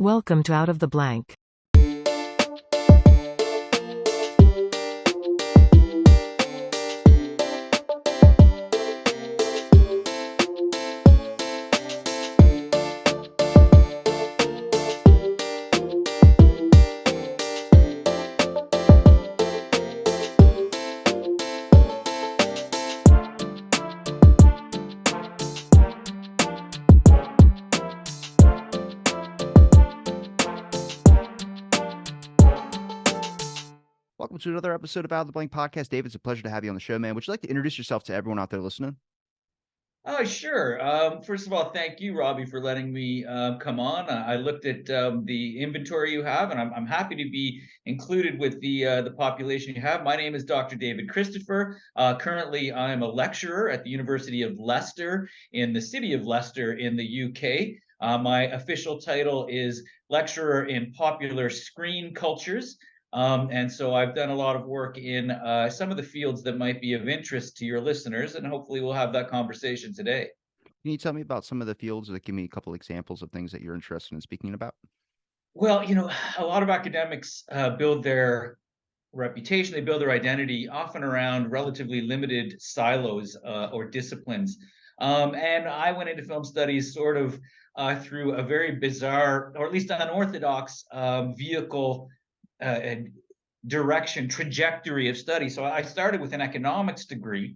Welcome to Out of the Blank. Welcome to another episode of Out of the Blank podcast. David, it's a pleasure to have you on the show, man. Would you like to introduce yourself to everyone out there listening? Oh, sure. First of all, thank you, Robbie, for letting me come on. I looked at the inventory you have, and I'm happy to be included with the population you have. My name is Dr. David Christopher. Currently, I'm a lecturer at the University of Leicester in the city of Leicester in the UK. My official title is Lecturer in Popular Screen Cultures. And so I've done a lot of work in some of the fields that might be of interest to your listeners, and hopefully we'll have that conversation today. Can you tell me about some of the fields or give me a couple examples of things that you're interested in speaking about? Well, a lot of academics build their reputation, they build their identity often around relatively limited silos or disciplines. And I went into film studies sort of through a very bizarre, or at least unorthodox vehicle and direction, trajectory of study. So I started with an economics degree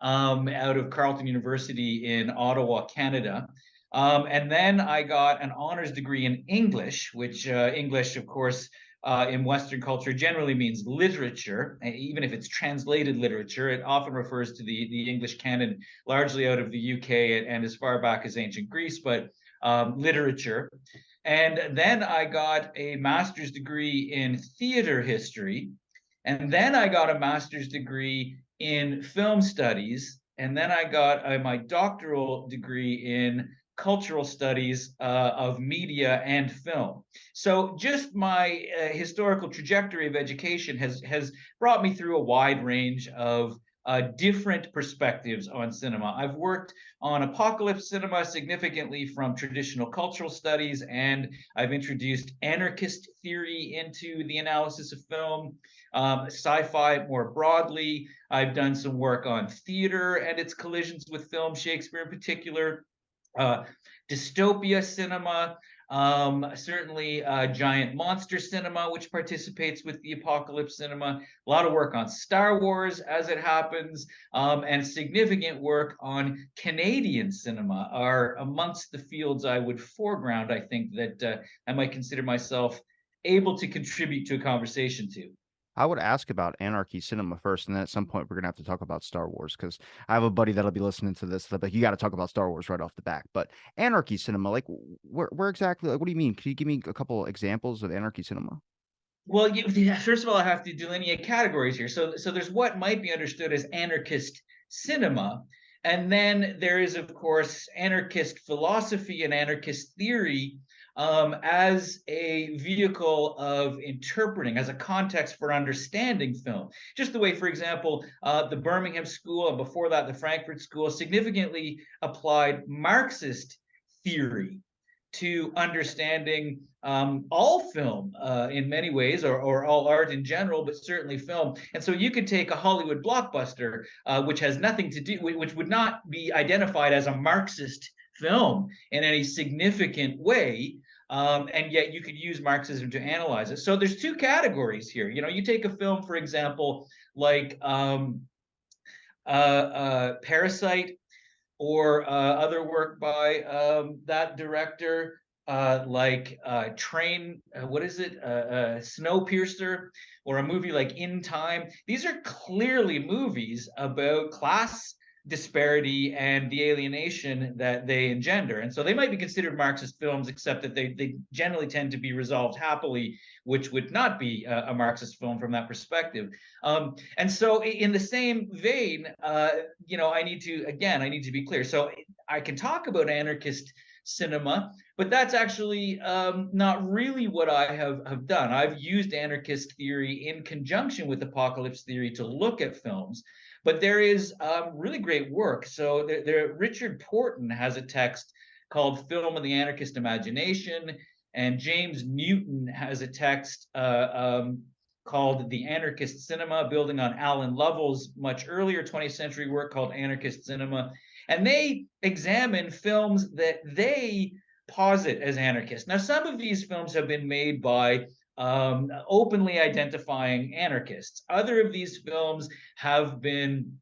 out of Carleton University in Ottawa, Canada. And then I got an honors degree in English, which English, of course, in Western culture generally means literature. Even if it's translated literature, it often refers to the English canon, largely out of the UK and as far back as ancient Greece, but literature. And then I got a master's degree in theater history. And then I got a master's degree in film studies. And then I got my doctoral degree in cultural studies of media and film. So just my historical trajectory of education has brought me through a wide range of different perspectives on cinema. I've worked on apocalypse cinema significantly from traditional cultural studies, and I've introduced anarchist theory into the analysis of film, sci-fi more broadly. I've done some work on theater and its collisions with film, Shakespeare in particular, dystopia cinema, certainly giant monster cinema, which participates with the apocalypse cinema, a lot of work on Star Wars as it happens, and significant work on Canadian cinema are amongst the fields I would foreground, I think, that I might consider myself able to contribute to a conversation to. I would ask about anarchy cinema first, and then at some point we're gonna have to talk about Star Wars because I have a buddy that'll be listening to this. Like, you got to talk about Star Wars right off the back. But anarchy cinema, like, where exactly? Like, what do you mean? Can you give me a couple examples of anarchy cinema? Well, first of all, I have to delineate categories here. So there's what might be understood as anarchist cinema, and then there is, of course, anarchist philosophy and anarchist theory as a vehicle of interpreting, as a context for understanding film. Just the way, for example, the Birmingham School and before that the Frankfurt School significantly applied Marxist theory to understanding all film in many ways, or all art in general, but certainly film. And so you could take a Hollywood blockbuster, which has nothing to do, which would not be identified as a Marxist film in any significant way. And yet you could use Marxism to analyze it. So there's two categories here. You take a film, for example, like Parasite, or other work by that director, like Train, what is it, Snowpiercer, or a movie like In Time. These are clearly movies about class disparity and the alienation that they engender. And so they might be considered Marxist films, except that they generally tend to be resolved happily, which would not be a Marxist film from that perspective. And so in the same vein, I need to be clear. So I can talk about anarchist cinema, but that's actually not really what I have done. I've used anarchist theory in conjunction with apocalypse theory to look at films, but there is really great work. So Richard Porton has a text called Film and the Anarchist Imagination, And James Newton has a text called The Anarchist Cinema, building on Alan Lovell's much earlier 20th century work called Anarchist Cinema. And they examine films that they posit as anarchist. Now, some of these films have been made by openly identifying anarchists. Other of these films have been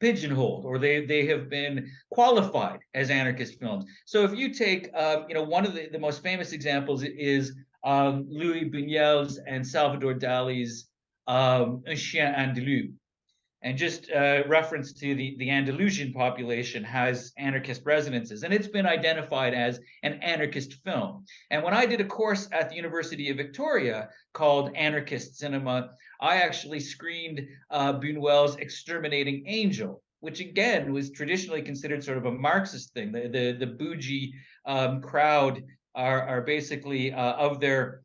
pigeonholed, or they have been qualified as anarchist films. So if you take one of the most famous examples is Louis Buñuel's and Salvador Dali's Un Chien Andalou. And just reference to the Andalusian population has anarchist resonances, and it's been identified as an anarchist film. And when I did a course at the University of Victoria called Anarchist Cinema, I actually screened Buñuel's Exterminating Angel, which again was traditionally considered sort of a Marxist thing. The bougie crowd are basically of their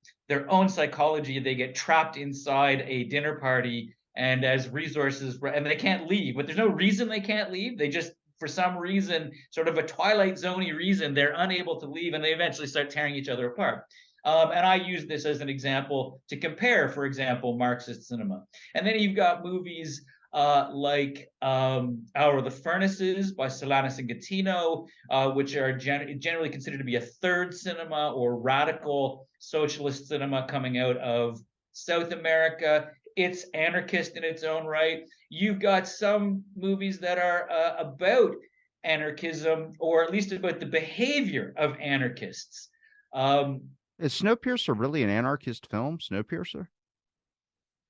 own psychology. They get trapped inside a dinner party and as resources, and they can't leave, but there's no reason they can't leave. They just, for some reason, sort of a Twilight Zone-y reason, they're unable to leave, and they eventually start tearing each other apart. And I use this as an example to compare, for example, Marxist cinema. And then you've got movies like Hour of the Furnaces by Solanas and Gattino, which are generally considered to be a third cinema or radical socialist cinema coming out of South America. It's anarchist in its own right. You've got some movies that are about anarchism, or at least about the behavior of anarchists. Is Snowpiercer really an anarchist film? Snowpiercer?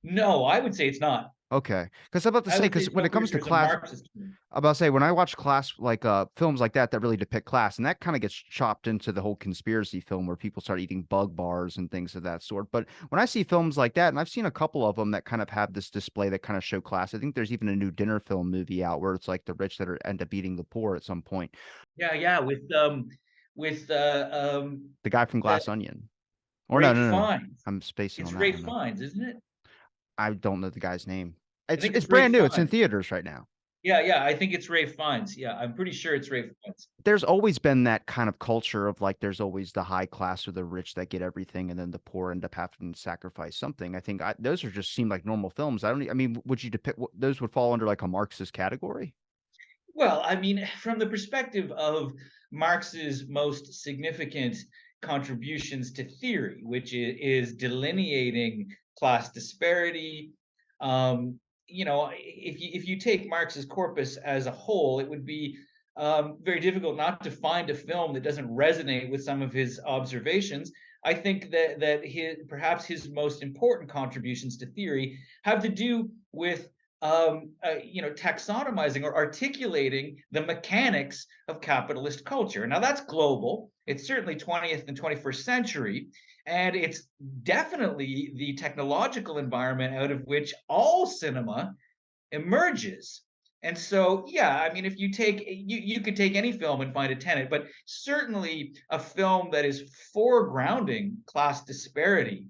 No, I would say it's not. Okay, because I'm about to I say, would say because when it comes to Snowpiercer is a class, Marxist film. I'm about to say when I watch class like films like that really depict class, and that kind of gets chopped into the whole conspiracy film where people start eating bug bars and things of that sort. But when I see films like that, and I've seen a couple of them that kind of have this display that kind of show class. I think there's even a new dinner film movie out where it's like the rich that end up eating the poor at some point. Yeah, with The guy from uh, Glass Onion, or no, Ray no, no, Fiennes. I'm spacing It's on that Ray one. Then. Fiennes, isn't it? I don't know the guy's name. I It's think it's it's Ray brand new. It's in Fiennes. theaters right now. Yeah, I think it's Ray Fiennes. Yeah, I'm pretty sure it's Ray Fiennes. There's always been that kind of culture of like there's always the high class or the rich that get everything, and then the poor end up having to sacrifice something. I think those are just seem like normal films. I mean, would you depict those would fall under like a Marxist category? Well, I mean, from the perspective of Marx's most significant contributions to theory, which is delineating class disparity. If you take Marx's corpus as a whole, it would be very difficult not to find a film that doesn't resonate with some of his observations. I think that perhaps his most important contributions to theory have to do with taxonomizing or articulating the mechanics of capitalist culture. Now that's global. It's certainly 20th and 21st century, and it's definitely the technological environment out of which all cinema emerges. And so, yeah, I mean, if you take you could take any film and find a tenet, but certainly a film that is foregrounding class disparity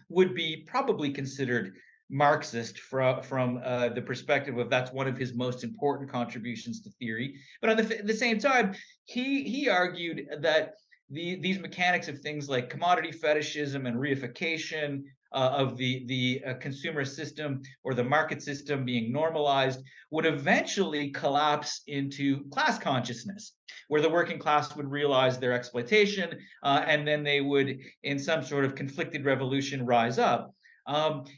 would be probably considered Marxist from the perspective of that's one of his most important contributions to theory. But on the same time, he argued that these mechanics of things like commodity fetishism and reification of the consumer system or the market system being normalized would eventually collapse into class consciousness, where the working class would realize their exploitation, and then they would, in some sort of conflicted revolution, rise up.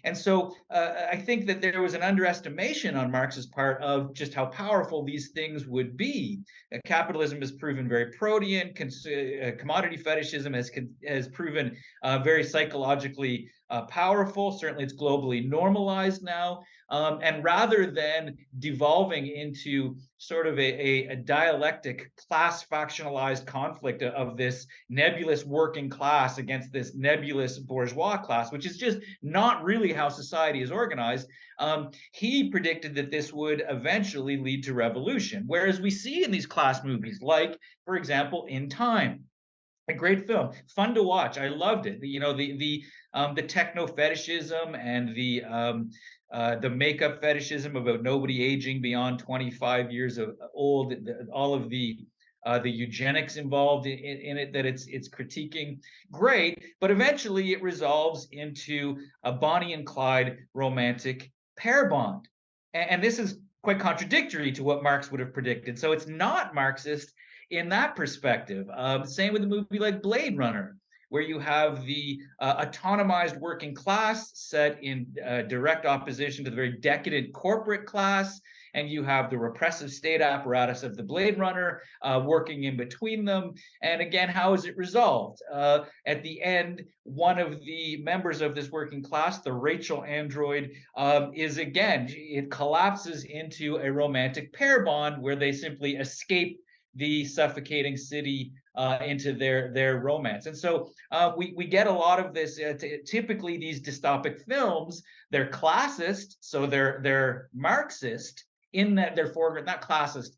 And so I think that there was an underestimation on Marx's part of just how powerful these things would be. Capitalism has proven very protean. Commodity fetishism has proven very psychologically powerful. Certainly, it's globally normalized now. And rather than devolving into sort of a dialectic class factionalized conflict of this nebulous working class against this nebulous bourgeois class, which is just not really how society is organized, he predicted that this would eventually lead to revolution. Whereas we see in these class movies, like, for example, In Time, a great film, fun to watch. I loved it. The techno fetishism and the makeup fetishism about nobody aging beyond 25 years old. All of the the eugenics involved in it that it's critiquing. Great, but eventually it resolves into a Bonnie and Clyde romantic pair bond, and this is quite contradictory to what Marx would have predicted. So it's not Marxist in that perspective. Same with a movie like Blade Runner, where you have the autonomized working class set in direct opposition to the very decadent corporate class, and you have the repressive state apparatus of the Blade Runner working in between them. And again, how is it resolved? At the end, one of the members of this working class, the Rachel android, is again, it collapses into a romantic pair bond where they simply escape the suffocating city into their romance. And so we get a lot of this. Typically, these dystopic films, they're classist, so they're Marxist in that they're foreground, not classist,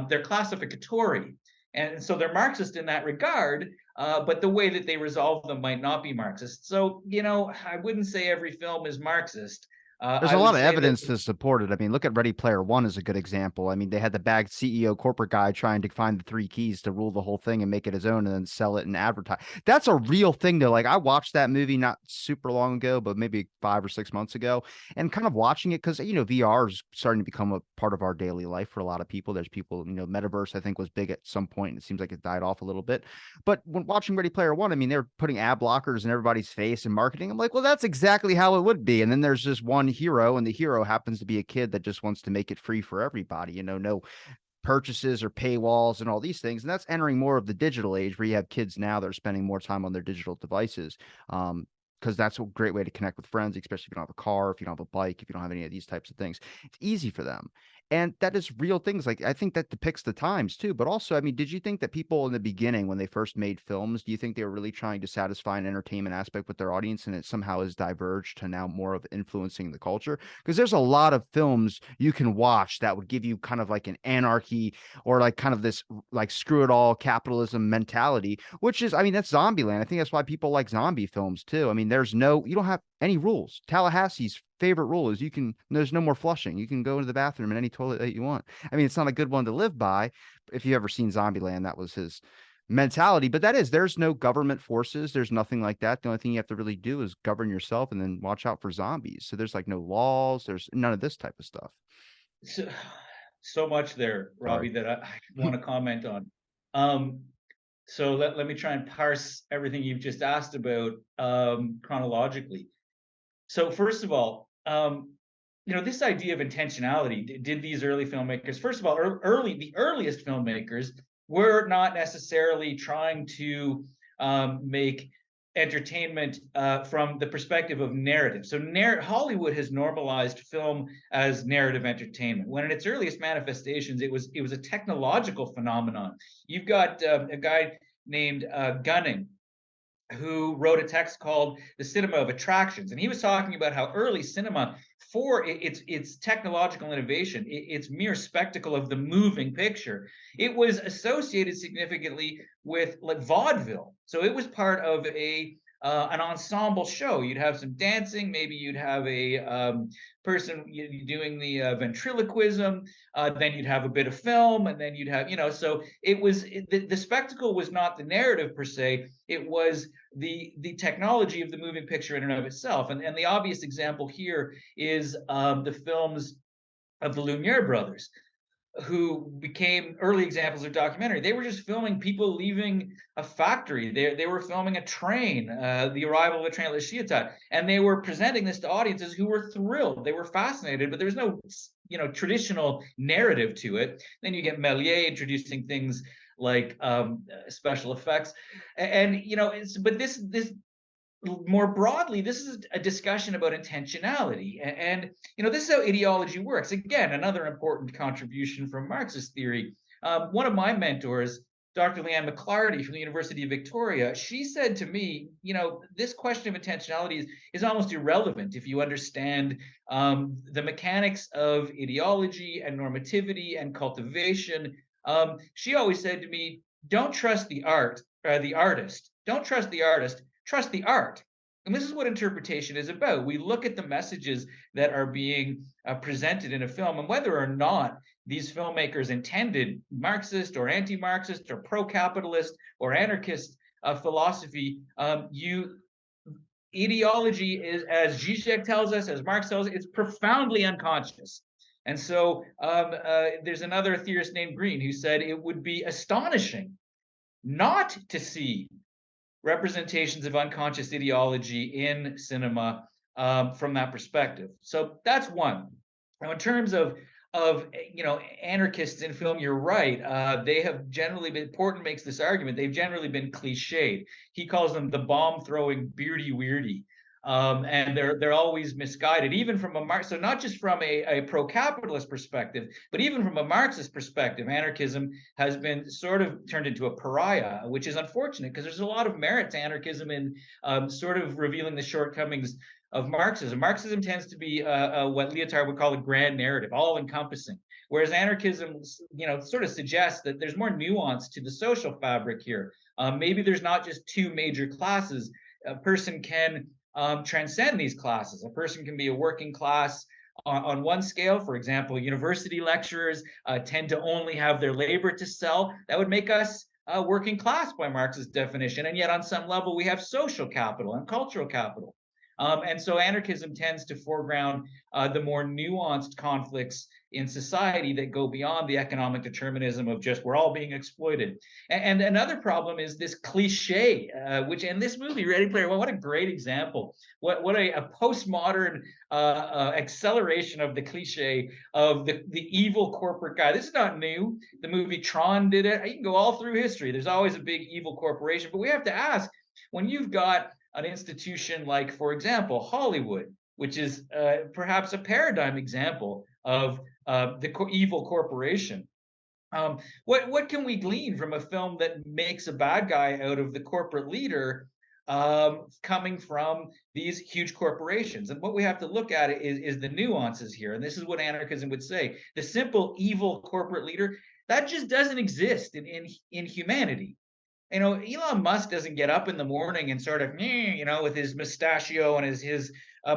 they're classificatory. And so they're Marxist in that regard, but the way that they resolve them might not be Marxist. So, I wouldn't say every film is Marxist. There's I a would lot of say that, evidence to support it. I mean, look at Ready Player One as a good example. I mean, they had the bad CEO corporate guy trying to find the three keys to rule the whole thing and make it his own and then sell it and advertise. That's a real thing, though. Like, I watched that movie not super long ago, but maybe 5 or 6 months ago, and kind of watching it because, VR is starting to become a part of our daily life for a lot of people. There's people, Metaverse, I think, was big at some point. And it seems like it died off a little bit. But when watching Ready Player One, I mean, they're putting ad blockers in everybody's face and marketing. I'm like, well, that's exactly how it would be. And then there's just one hero, and the hero happens to be a kid that just wants to make it free for everybody, no purchases or paywalls and all these things. And that's entering more of the digital age where you have kids now that are spending more time on their digital devices. Because that's a great way to connect with friends, especially if you don't have a car, if you don't have a bike, if you don't have any of these types of things. It's easy for them. And that is real things. Like, I think that depicts the times too. But also, I mean, did you think that people in the beginning, when they first made films, do you think they were really trying to satisfy an entertainment aspect with their audience and it somehow has diverged to now more of influencing the culture? Because there's a lot of films you can watch that would give you kind of like an anarchy or like kind of this like screw it all capitalism mentality, which is, I mean, that's Zombieland. I think that's why people like zombie films too. I mean, you don't have any rules. Tallahassee's favorite rule is there's no more flushing. You can go into the bathroom in any toilet that you want. I mean, it's not a good one to live by. If you ever seen Zombieland, that was his mentality. But there's no government forces. There's nothing like that. The only thing you have to really do is govern yourself and then watch out for zombies. So there's like no laws. There's none of this type of stuff. so much there, Sorry. Robbie, that I want to comment on. So let me try and parse everything you've just asked about chronologically. So first of all, this idea of intentionality, did these early filmmakers, first of all, the earliest filmmakers were not necessarily trying to make entertainment from the perspective of narrative. So Hollywood has normalized film as narrative entertainment, when in its earliest manifestations, it was a technological phenomenon. You've got a guy named Gunning, who wrote a text called The Cinema of Attractions. And he was talking about how early cinema, for its technological innovation, its mere spectacle of the moving picture, it was associated significantly with like vaudeville. So it was part of an ensemble show. You'd have some dancing, maybe you'd have a person doing the ventriloquism, then you'd have a bit of film, and then you'd have, so the spectacle was not the narrative per se, it was the technology of the moving picture in and of itself. And the obvious example here is the films of the Lumiere brothers, who became early examples of documentary. They were just filming people leaving a factory. They were filming a train, the arrival of a train at La Ciotat, and they were presenting this to audiences who were thrilled. They were fascinated, but there was no, traditional narrative to it. Then you get Méliès introducing things like special effects, and but this more broadly, this is a discussion about intentionality. And this is how ideology works. Again, another important contribution from Marxist theory. One of my mentors, Dr. Leanne McClarty from the University of Victoria, she said to me, this question of intentionality is almost irrelevant if you understand the mechanics of ideology and normativity and cultivation. She always said to me, don't trust the artist. Don't trust the artist. Trust the art. And this is what interpretation is about. We look at the messages that are being presented in a film, and whether or not these filmmakers intended Marxist or anti-Marxist or pro-capitalist or anarchist philosophy, ideology is, as Zizek tells us, as Marx tells us, it's profoundly unconscious. And so there's another theorist named Green who said it would be astonishing not to see representations of unconscious ideology in cinema from that perspective. So that's one. Now, in terms of anarchists in film, you're right. They have generally been. Porton makes this argument. They've generally been cliched. He calls them the bomb throwing beardy weirdy. And they're always misguided, even from a so not just from a pro-capitalist perspective, but even from a Marxist perspective, anarchism has been sort of turned into a pariah, which is unfortunate because there's a lot of merit to anarchism in sort of revealing the shortcomings of Marxism. Marxism tends to be what Lyotard would call a grand narrative, all-encompassing, whereas anarchism, sort of suggests that there's more nuance to the social fabric here. Maybe there's not just two major classes. A person can transcend these classes. A person can be a working class on one scale. For example, university lecturers tend to only have their labor to sell. That would make us working class by Marx's definition. And yet on some level, we have social capital and cultural capital. And so anarchism tends to foreground the more nuanced conflicts in society that go beyond the economic determinism of just we're all being exploited. And another problem is this cliche, which in this movie, Ready Player One, what a great example. What a postmodern acceleration of the cliche of the evil corporate guy. This is not new. The movie Tron did it. You can go all through history. There's always a big evil corporation. But we have to ask, when you've got an institution like, for example, Hollywood, which is perhaps a paradigm example of the evil corporation. What can we glean from a film that makes a bad guy out of the corporate leader coming from these huge corporations? And what we have to look at is the nuances here. And this is what anarchism would say. The simple evil corporate leader, that just doesn't exist in humanity. Elon Musk doesn't get up in the morning and sort of, with his mustachio and his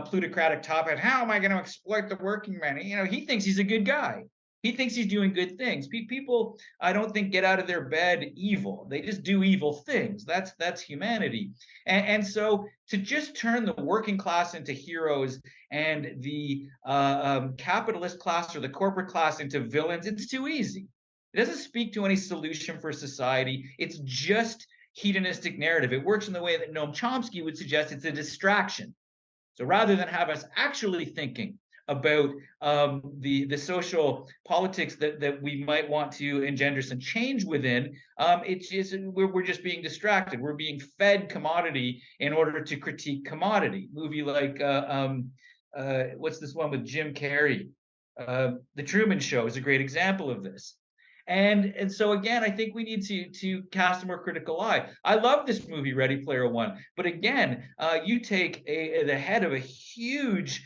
plutocratic top hat, how am I going to exploit the working man? He thinks he's a good guy. He thinks he's doing good things. People, I don't think, get out of their bed evil. They just do evil things. That's humanity. And so to just turn the working class into heroes and the capitalist class or the corporate class into villains, it's too easy. It doesn't speak to any solution for society. It's just hedonistic narrative. It works in the way that Noam Chomsky would suggest it's a distraction. So rather than have us actually thinking about the social politics that we might want to engender some change within, we're just being distracted. We're being fed commodity in order to critique commodity. Movie like what's this one with Jim Carrey? The Truman Show is a great example of this. And so again, I think we need to cast a more critical eye. I love this movie, Ready Player One, but again, you take the head of a huge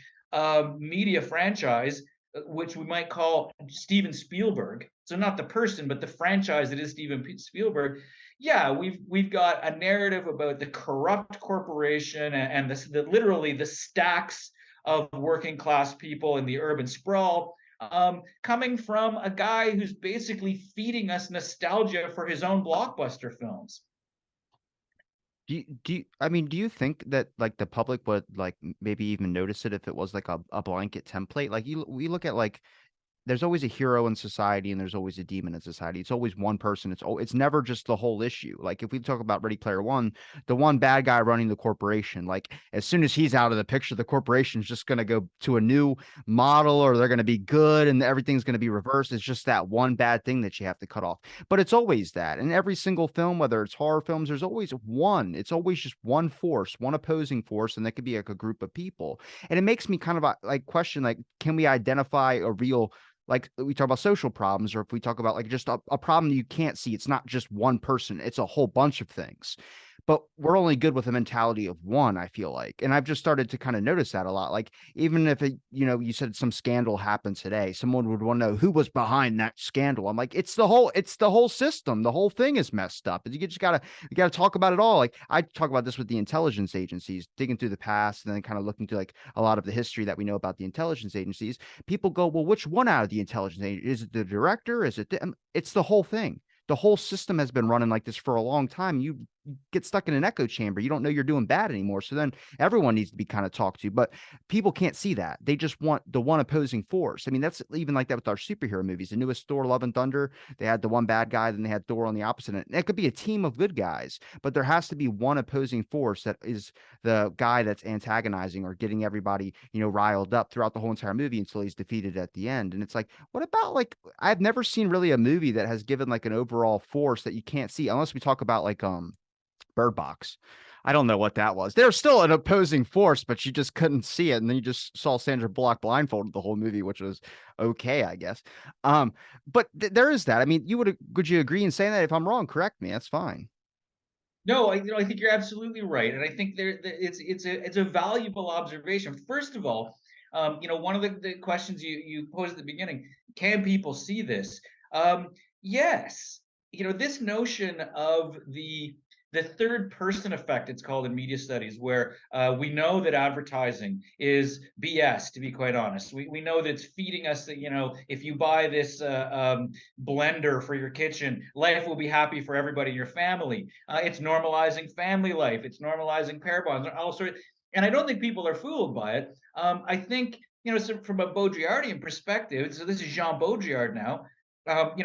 media franchise, which we might call Steven Spielberg. So not the person, but the franchise that is Steven Spielberg. Yeah, we've got a narrative about the corrupt corporation and literally the stacks of working class people in the urban sprawl. Coming from a guy who's basically feeding us nostalgia for his own blockbuster films. Do you think that like the public would like maybe even notice it if it was like a blanket template? Like we look at like there's always a hero in society and there's always a demon in society. It's always one person. It's never just the whole issue. Like if we talk about Ready Player One, the one bad guy running the corporation, like as soon as he's out of the picture, the corporation's just going to go to a new model or they're going to be good and everything's going to be reversed. It's just that one bad thing that you have to cut off. But it's always that. In every single film, whether it's horror films, there's always one. It's always just one force, one opposing force, and that could be like a group of people. And it makes me kind of like question, like, can we identify a real, like we talk about social problems, or if we talk about like just a problem you can't see, it's not just one person, it's a whole bunch of things. but we're only good with a mentality of one, I feel like. And I've just started to kind of notice that a lot. Like, even if it, you said some scandal happened today, someone would want to know who was behind that scandal. I'm like, it's the whole system. The whole thing is messed up. You just gotta talk about it all. Like, I talk about this with the intelligence agencies, digging through the past and then kind of looking through like a lot of the history that we know about the intelligence agencies. People go, well, which one out of the intelligence agency? Is it the director? Is it it's the whole thing. The whole system has been running like this for a long time. You get stuck in an echo chamber. You don't know you're doing bad anymore. So then everyone needs to be kind of talked to, but people can't see that. They just want the one opposing force. I mean, that's even like that with our superhero movies. The newest Thor, Love and Thunder, they had the one bad guy, then they had Thor on the opposite end. It could be a team of good guys, but there has to be one opposing force that is the guy that's antagonizing or getting everybody, riled up throughout the whole entire movie until he's defeated at the end. And it's like, what about like, I've never seen really a movie that has given like an overall force that you can't see unless we talk about like Bird Box. I don't know what that was. There's still an opposing force, but you just couldn't see it. And then you just saw Sandra Bullock blindfolded the whole movie, which was okay, I guess. But there is that. I mean, would you agree in saying that? If I'm wrong, correct me. That's fine. No, I think you're absolutely right, and I think it's a valuable observation. First of all, one of the questions you posed at the beginning: can people see this? Yes, this notion of the third person effect, it's called in media studies, where we know that advertising is BS, to be quite honest. We know that it's feeding us that, if you buy this blender for your kitchen, life will be happy for everybody in your family. It's normalizing family life. It's normalizing pair bonds. All sorts. And I don't think people are fooled by it. I think, so from a Baudrillardian perspective, so this is Jean Baudrillard now.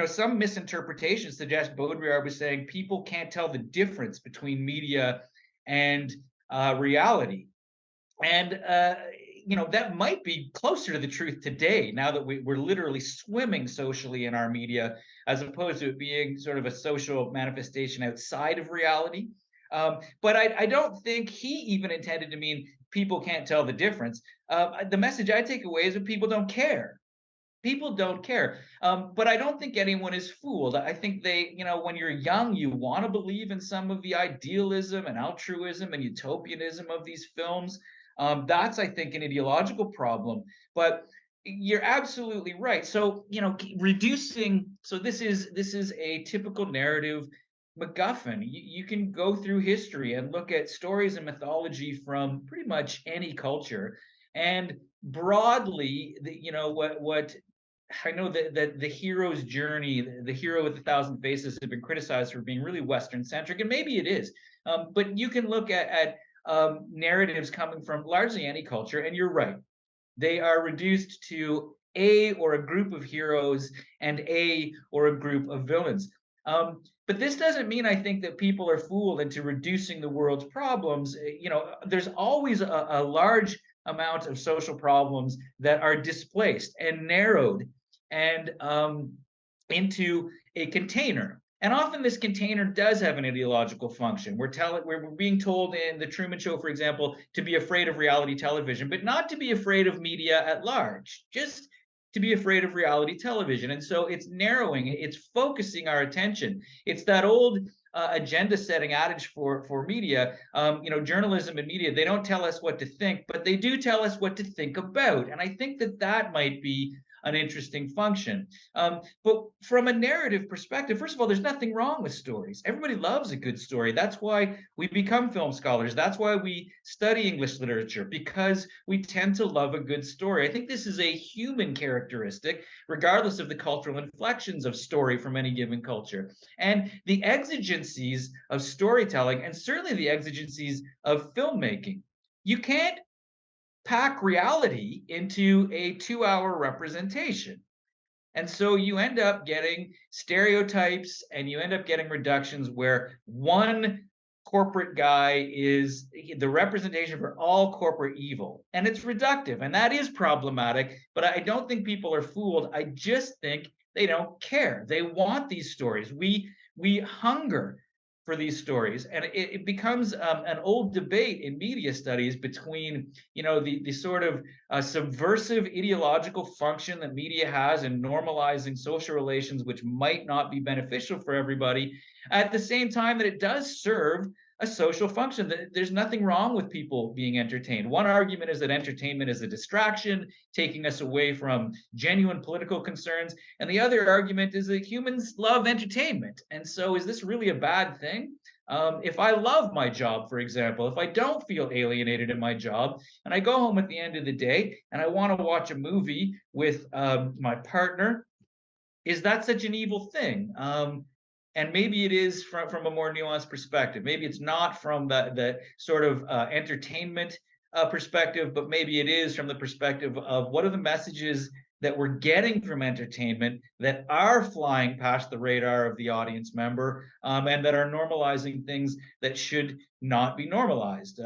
Some misinterpretations suggest Baudrillard was saying people can't tell the difference between media and reality. And that might be closer to the truth today, now that we're literally swimming socially in our media, as opposed to it being sort of a social manifestation outside of reality. But I don't think he even intended to mean people can't tell the difference. The message I take away is that people don't care. People don't care. But I don't think anyone is fooled. I think when you're young, you want to believe in some of the idealism and altruism and utopianism of these films. That's, I think, an ideological problem. But you're absolutely right. So, reducing. So this is a typical narrative MacGuffin. You can go through history and look at stories and mythology from pretty much any culture, and broadly, what I know that the hero's journey, the hero with 1,000 faces, has been criticized for being really Western centric, and maybe it is. But you can look at narratives coming from largely any culture, and you're right. They are reduced to a or a group of heroes and a or a group of villains. But this doesn't mean I think that people are fooled into reducing the world's problems. There's always a large amount of social problems that are displaced and narrowed and into a container. And often this container does have an ideological function. We're being told in the Truman Show, for example, to be afraid of reality television, but not to be afraid of media at large, just to be afraid of reality television. And so it's narrowing, it's focusing our attention. It's that old agenda setting adage for media. Journalism and media, they don't tell us what to think, but they do tell us what to think about. And I think that might be an interesting function. But from a narrative perspective, first of all, there's nothing wrong with stories. Everybody loves a good story. That's why we become film scholars. That's why we study English literature, because we tend to love a good story. I think this is a human characteristic, regardless of the cultural inflections of story from any given culture. And the exigencies of storytelling, and certainly the exigencies of filmmaking. You can't pack reality into a 2-hour representation. And so you end up getting stereotypes and you end up getting reductions where one corporate guy is the representation for all corporate evil. And it's reductive, and that is problematic. But I don't think people are fooled. I just think they don't care. They want these stories. We hunger for these stories, and it becomes an old debate in media studies between the sort of subversive ideological function that media has in normalizing social relations, which might not be beneficial for everybody, at the same time that it does serve a social function. There's nothing wrong with people being entertained. One argument is that entertainment is a distraction, taking us away from genuine political concerns. And the other argument is that humans love entertainment. And so, is this really a bad thing? If I love my job, for example, if I don't feel alienated in my job, and I go home at the end of the day and I want to watch a movie with my partner, is that such an evil thing? And maybe it is from a more nuanced perspective. Maybe it's not from the sort of entertainment perspective, but maybe it is from the perspective of what are the messages that we're getting from entertainment that are flying past the radar of the audience member, and that are normalizing things that should not be normalized.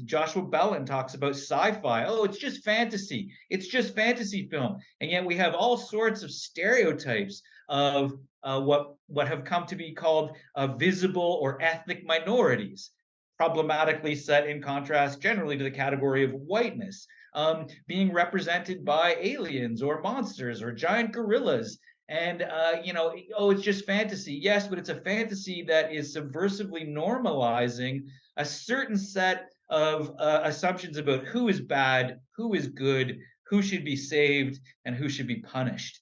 Joshua Bellin talks about sci-fi. Oh, it's just fantasy. It's just fantasy film. And yet we have all sorts of stereotypes of what have come to be called visible or ethnic minorities, problematically set in contrast generally to the category of whiteness, being represented by aliens or monsters or giant gorillas. And oh, it's just fantasy. Yes, but it's a fantasy that is subversively normalizing a certain set of assumptions about who is bad, who is good, who should be saved, and who should be punished.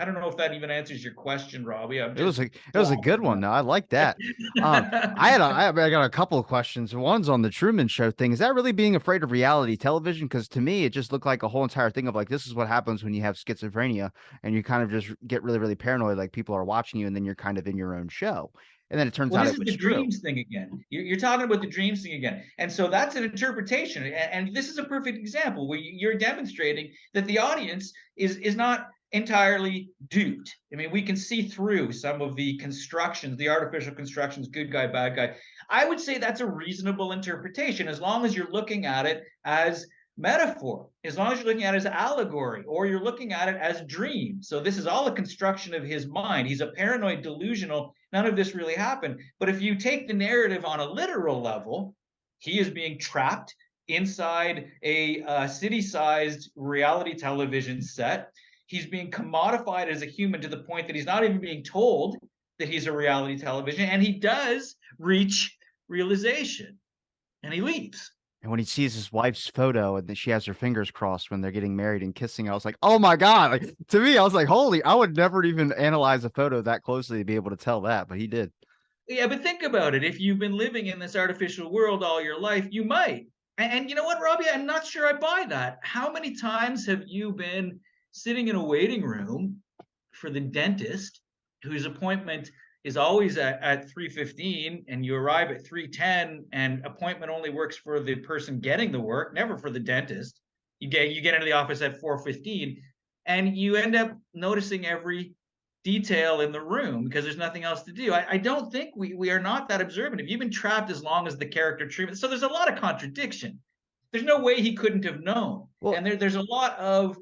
I don't know if that even answers your question, Robbie. I'm just It was a good one. No, I like that. I got a couple of questions. One's on the Truman Show thing. Is that really being afraid of reality television? Because to me, it just looked like a whole entire thing of like, this is what happens when you have schizophrenia and you kind of just get really, really paranoid. Like people are watching you and then you're kind of in your own show. And then it turns Well, out this it is was the true. dreams thing again. You're talking about the dreams thing again. And so that's an interpretation. And this is a perfect example where you're demonstrating that the audience is not entirely duped. I mean, we can see through some of the constructions, the artificial constructions, good guy, bad guy. I would say that's a reasonable interpretation as long as you're looking at it as metaphor, as long as you're looking at it as allegory, or you're looking at it as dream. So this is all a construction of his mind. He's a paranoid delusional. None of this really happened. But if you take the narrative on a literal level, he is being trapped inside a city-sized reality television set. He's being commodified as a human to the point that he's not even being told that he's a reality television, and he does reach realization, and he leaves. And when he sees his wife's photo and then she has her fingers crossed when they're getting married and kissing, I was like, oh my God. Like to me, I was like, holy, I would never even analyze a photo that closely to be able to tell that, but he did. Yeah, but think about it. If you've been living in this artificial world all your life, you might. And you know what, Robbie? I'm not sure I buy that. How many times have you been sitting in a waiting room for the dentist whose appointment is always at 3:15 and you arrive at 3:10 and appointment only works for the person getting the work, never for the dentist. You get into the office at 4:15 and you end up noticing every detail in the room because there's nothing else to do. I don't think we are not that observant. If you've been trapped as long as the character treatment, so there's a lot of contradiction. There's no way he couldn't have known, Well, and there's a lot of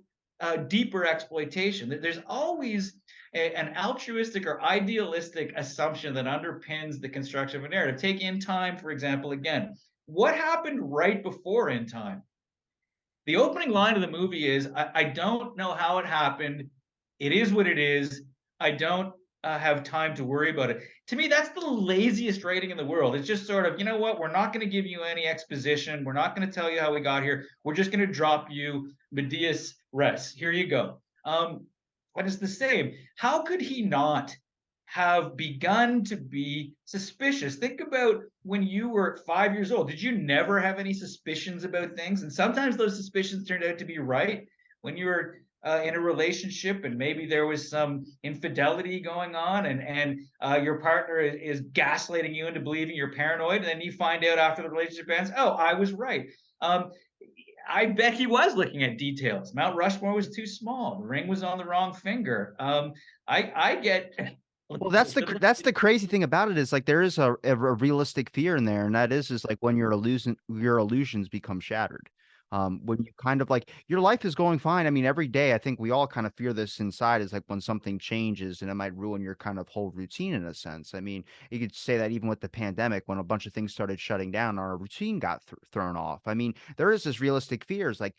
deeper exploitation. There's always an altruistic or idealistic assumption that underpins the construction of a narrative. Take In Time, for example, again. What happened right before In Time? The opening line of the movie is, I don't know how it happened. It is what it is. I don't have time to worry about it. To me, that's the laziest writing in the world. It's just sort of, you know what? We're not going to give you any exposition. We're not going to tell you how we got here. We're just going to drop you medias res. Here you go. But it's the same. How could he not have begun to be suspicious? Think about when you were 5 years old. Did you never have any suspicions about things? And sometimes those suspicions turned out to be right. When you were in a relationship and maybe there was some infidelity going on, and your partner is gaslighting you into believing you're paranoid, and then you find out after the relationship ends, oh, I was right. I bet he was looking at details. Mount Rushmore was too small. The ring was on the wrong finger. I get. well, that's the crazy thing about it is like there is a realistic fear in there, and that is like when your illusions become shattered. When you kind of like your life is going fine. I mean, every day I think we all kind of fear this inside is like when something changes and it might ruin your kind of whole routine in a sense. I mean, you could say that even with the pandemic, when a bunch of things started shutting down, our routine got thrown off. I mean, there is this realistic fears like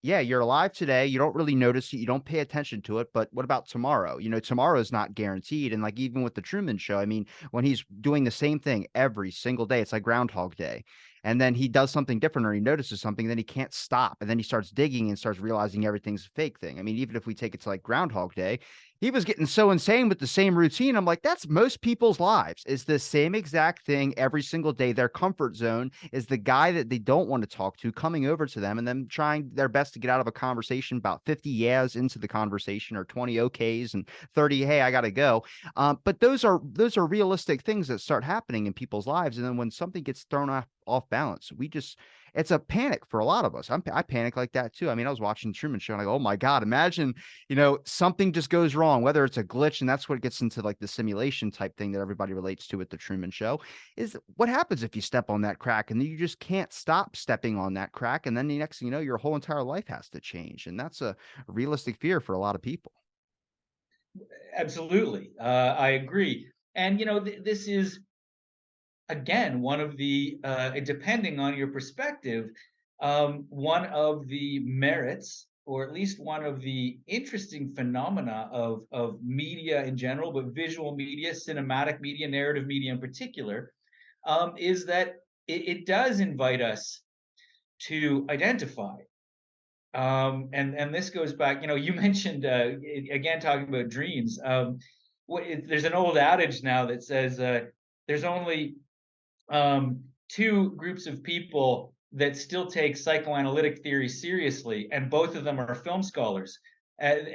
Yeah, you're alive today. You don't really notice it. You don't pay attention to it. But what about tomorrow? Tomorrow is not guaranteed. And like even with the Truman Show, I mean, when he's doing the same thing every single day, it's like Groundhog Day. And then he does something different or he notices something, then he can't stop. And then he starts digging and starts realizing everything's a fake thing. I mean, even if we take it to like Groundhog Day, he was getting so insane with the same routine. I'm like, that's most people's lives. Is the same exact thing every single day. Their comfort zone is the guy that they don't want to talk to coming over to them and then trying their best to get out of a conversation about 50 yeahs into the conversation or 20 okays and 30, hey, I gotta go. But those are realistic things that start happening in people's lives. And then when something gets thrown off balance, it's a panic for a lot of us. I panic like that too. I mean, I was watching Truman Show and I go, oh my God, imagine, something just goes wrong, whether it's a glitch, and that's what gets into like the simulation type thing that everybody relates to with the Truman Show, is what happens if you step on that crack and then you just can't stop stepping on that crack. And then the next thing you know, your whole entire life has to change. And that's a realistic fear for a lot of people. Absolutely, I agree. And this is again one of the depending on your perspective, one of the merits, or at least one of the interesting phenomena of media in general, but visual media, cinematic media, narrative media in particular, is that it does invite us to identify. And this goes back, you mentioned again talking about dreams. There's an old adage now that says there's only two groups of people that still take psychoanalytic theory seriously, and both of them are film scholars. And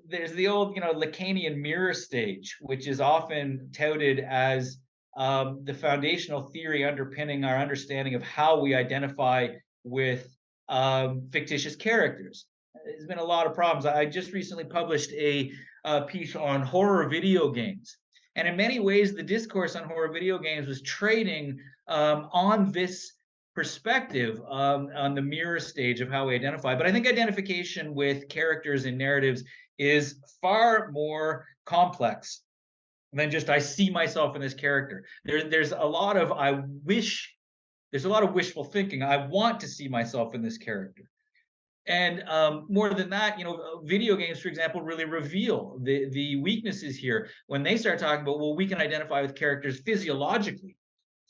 there's the old, Lacanian mirror stage, which is often touted as the foundational theory underpinning our understanding of how we identify with fictitious characters. There's been a lot of problems. I just recently published a piece on horror video games. And in many ways, the discourse on horror video games was trading on this perspective on the mirror stage of how we identify. But I think identification with characters and narratives is far more complex than just I see myself in this character. There's a lot of there's a lot of wishful thinking. I want to see myself in this character. And more than that, video games, for example, really reveal the weaknesses here when they start talking about, well, we can identify with characters physiologically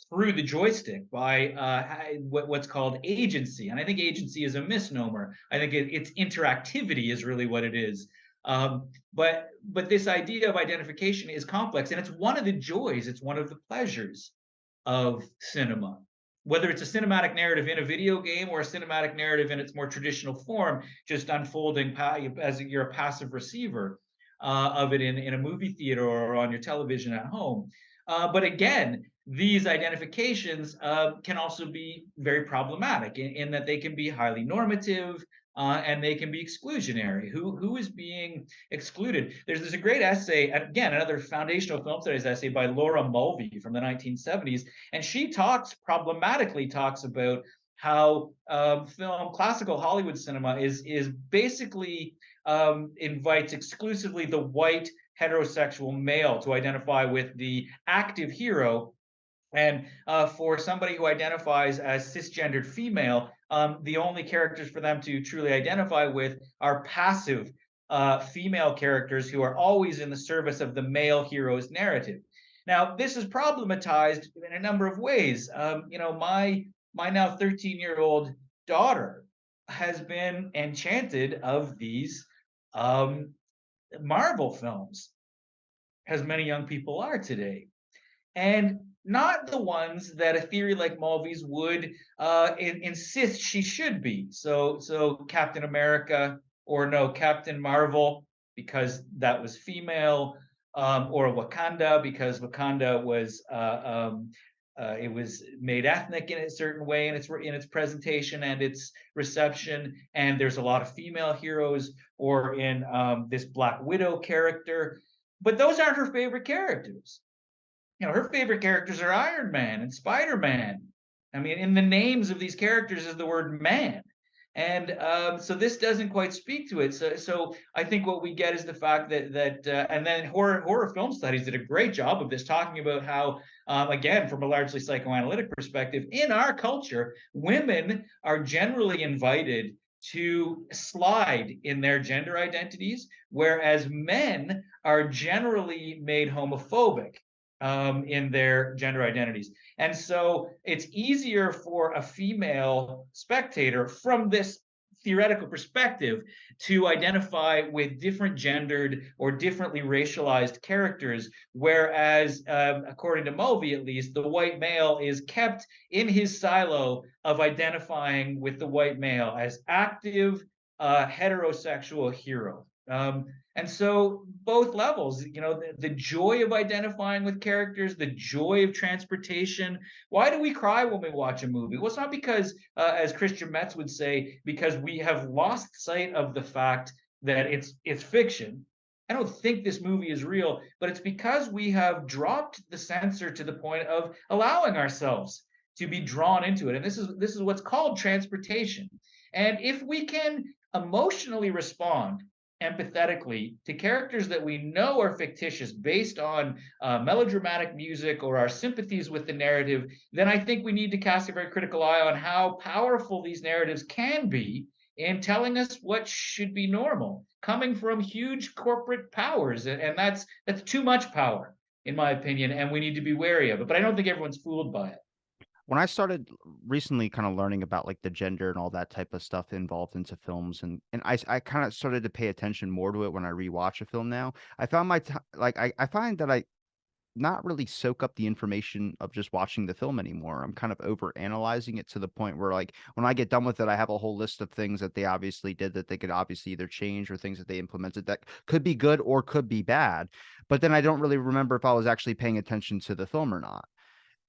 through the joystick by what's called agency. And I think agency is a misnomer. I think it's interactivity is really what it is. But this idea of identification is complex, and it's one of the joys, it's one of the pleasures of cinema. Whether it's a cinematic narrative in a video game or a cinematic narrative in its more traditional form, just unfolding as you're a passive receiver of it in a movie theater or on your television at home. But again, these identifications can also be very problematic in that they can be highly normative, and they can be exclusionary. Who is being excluded? There's a great essay, again, another foundational film studies essay by Laura Mulvey from the 1970s, and she problematically talks about how classical Hollywood cinema is basically invites exclusively the white heterosexual male to identify with the active hero, and for somebody who identifies as cisgendered female, the only characters for them to truly identify with are passive female characters who are always in the service of the male hero's narrative. Now, this is problematized in a number of ways. My now 13-year-old daughter has been enchanted of these Marvel films, as many young people are today, and not the ones that a theory like Mulvey's would insist she should be. So Captain America, or no, Captain Marvel, because that was female, or Wakanda because Wakanda was it was made ethnic in a certain way in its presentation and its reception, and there's a lot of female heroes, or in this Black Widow character, but those aren't her favorite characters. Her favorite characters are Iron Man and Spider-Man. I mean, in the names of these characters is the word man. And so this doesn't quite speak to it. So I think what we get is the fact that and then horror film studies did a great job of this, talking about how again, from a largely psychoanalytic perspective, in our culture, women are generally invited to slide in their gender identities, whereas men are generally made homophobic in their gender identities. And so it's easier for a female spectator from this theoretical perspective to identify with different gendered or differently racialized characters, whereas, according to Mulvey at least, the white male is kept in his silo of identifying with the white male as active, heterosexual hero. And so both levels, the joy of identifying with characters, the joy of transportation. Why do we cry when we watch a movie? Well, it's not because, as Christian Metz would say, because we have lost sight of the fact that it's fiction. I don't think this movie is real, but it's because we have dropped the censor to the point of allowing ourselves to be drawn into it. And this is what's called transportation. And if we can emotionally respond empathetically to characters that we know are fictitious based on melodramatic music or our sympathies with the narrative, then I think we need to cast a very critical eye on how powerful these narratives can be in telling us what should be normal, coming from huge corporate powers. And that's too much power, in my opinion, and we need to be wary of it. But I don't think everyone's fooled by it. When I started recently kind of learning about like the gender and all that type of stuff involved into films, and I kind of started to pay attention more to it when I rewatch a film now. I found I find that I not really soak up the information of just watching the film anymore. I'm kind of over analyzing it to the point where like when I get done with it, I have a whole list of things that they obviously did that they could obviously either change, or things that they implemented that could be good or could be bad. But then I don't really remember if I was actually paying attention to the film or not.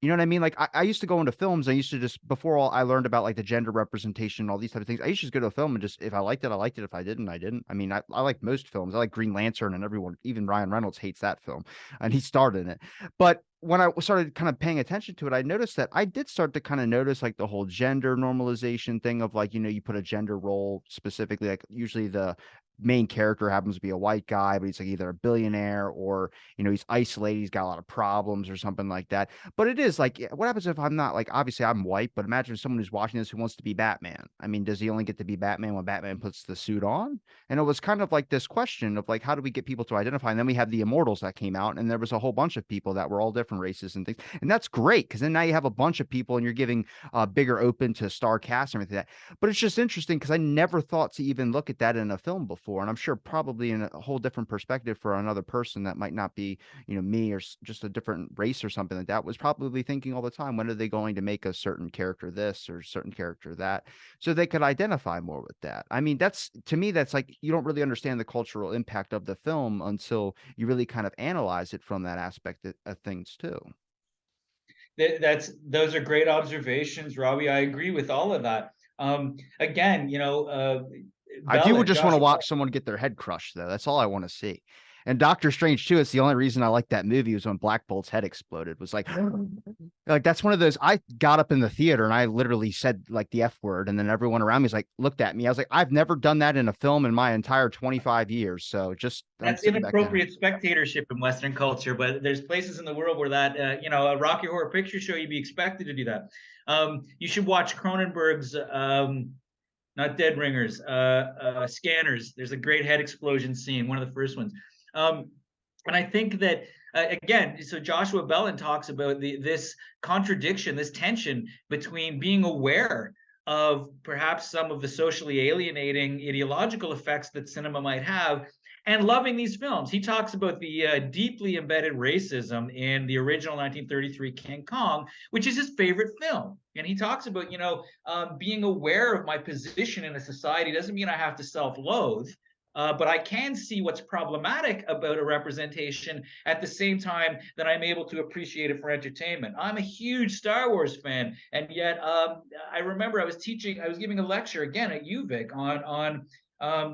You know what I mean? Like I used to go into films. I used to just before all I learned about like the gender representation and all these type of things. I used to just go to a film and just if I liked it, I liked it. If I didn't, I didn't. I mean, I like most films. I like Green Lantern, and everyone, even Ryan Reynolds, hates that film, and he starred in it. But when I started kind of paying attention to it, I noticed that I did start to kind of notice like the whole gender normalization thing of like, you put a gender role specifically, like usually the main character happens to be a white guy, but he's like either a billionaire or, he's isolated, he's got a lot of problems or something like that. But it is like, what happens if I'm not like, obviously I'm white, but imagine someone who's watching this who wants to be Batman. I mean, does he only get to be Batman when Batman puts the suit on? And it was kind of like this question of like, how do we get people to identify? And then we have the Immortals that came out, and there was a whole bunch of people that were all different races and things. And that's great because then now you have a bunch of people and you're giving bigger open to star cast and everything like that. But it's just interesting because I never thought to even look at that in a film before. And I'm sure probably in a whole different perspective for another person that might not be, me or just a different race or something like that, was probably thinking all the time, when are they going to make a certain character this or certain character that, so they could identify more with that. I mean, that's to me, that's like you don't really understand the cultural impact of the film until you really kind of analyze it from that aspect of things too. Those are great observations, Robbie. I agree with all of that. Again, I do Bella, just want to Joshua. watch someone get their head crushed, though. That's all I want to see. And Doctor Strange too. It's the only reason I like that movie was when Black Bolt's head exploded. Was like that's one of those. I got up in the theater and I literally said like the F word, and then everyone around me was like looked at me. I was like, I've never done that in a film in my entire 25 years. So just I'm That's sitting back down. inappropriate spectatorship in Western culture, but there's places in the world where that, a Rocky Horror Picture Show, you'd be expected to do that. You should watch Cronenberg's, not Dead Ringers, Scanners. There's a great head explosion scene, one of the first ones. And I think that, again, so Joshua Bellin talks about this contradiction, this tension between being aware of perhaps some of the socially alienating ideological effects that cinema might have, and loving these films. He talks about the deeply embedded racism in the original 1933 King Kong, which is his favorite film. And he talks about, being aware of my position in a society doesn't mean I have to self-loathe. But I can see what's problematic about a representation at the same time that I'm able to appreciate it for entertainment. I'm a huge Star Wars fan, and yet I remember I was giving a lecture again at UVic on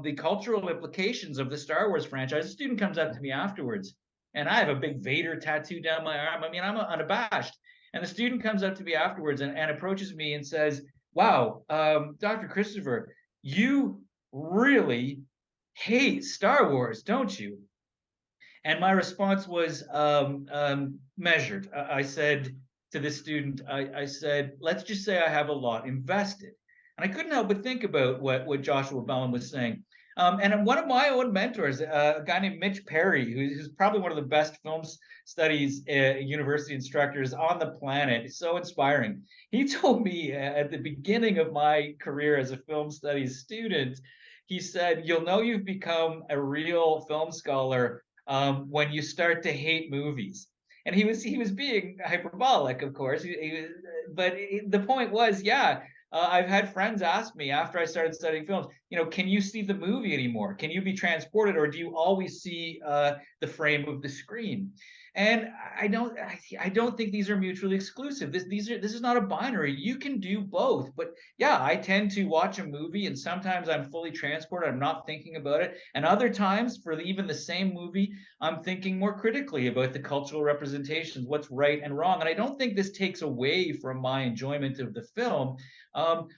the cultural implications of the Star Wars franchise. A student comes up to me afterwards, and I have a big Vader tattoo down my arm. I mean, I'm unabashed. And the student comes up to me afterwards and approaches me and says, "Wow, Dr. Christopher, you really hate Star Wars, don't you?" And my response was measured. I said to this student, I said, let's just say I have a lot invested. And I couldn't help but think about what Joshua Bellum was saying. And one of my own mentors, a guy named Mitch Perry, who's probably one of the best film studies university instructors on the planet, he's so inspiring. He told me at the beginning of my career as a film studies student, he said, "You'll know you've become a real film scholar when you start to hate movies." And he was being hyperbolic, of course. But the point was, yeah, I've had friends ask me after I started studying films, can you see the movie anymore? Can you be transported, or do you always see the frame of the screen? And I don't think these are mutually exclusive. This is not a binary. You can do both. But yeah, I tend to watch a movie, and sometimes I'm fully transported. I'm not thinking about it, and other times, for even the same movie, I'm thinking more critically about the cultural representations, what's right and wrong. And I don't think this takes away from my enjoyment of the film.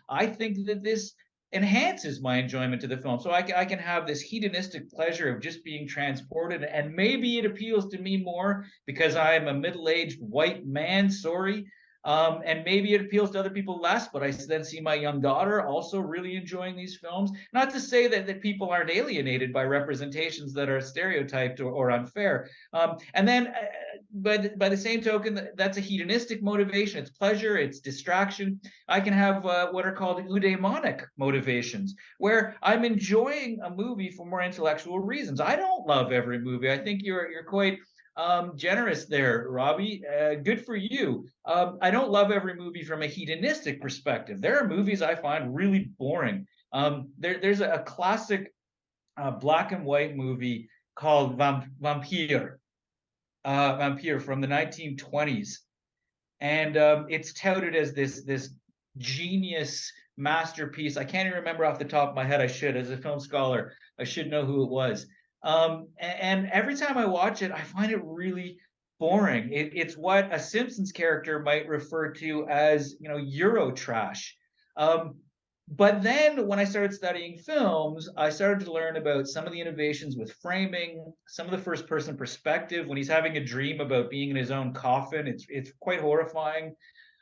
I think that this enhances my enjoyment of the film. So I can have this hedonistic pleasure of just being transported. And maybe it appeals to me more because I'm a middle aged white man, sorry. And maybe it appeals to other people less, but I then see my young daughter also really enjoying these films. Not to say that people aren't alienated by representations that are stereotyped or unfair. And then by the same token, that's a hedonistic motivation. It's pleasure, it's distraction. I can have what are called eudaimonic motivations, where I'm enjoying a movie for more intellectual reasons. I don't love every movie. I think you're quite generous there, Robbie. Good for you. I don't love every movie from a hedonistic perspective. There are movies I find really boring. There's a classic black and white movie called Vampire from the 1920s, and it's touted as this genius masterpiece. I can't even remember off the top of my head. I should, as a film scholar, I should know who it was. And every time I watch it, I find it really boring. It's what a Simpsons character might refer to as, Euro trash. Um, but then when I started studying films, I started to learn about some of the innovations with framing, some of the first person perspective when he's having a dream about being in his own coffin. It's quite horrifying.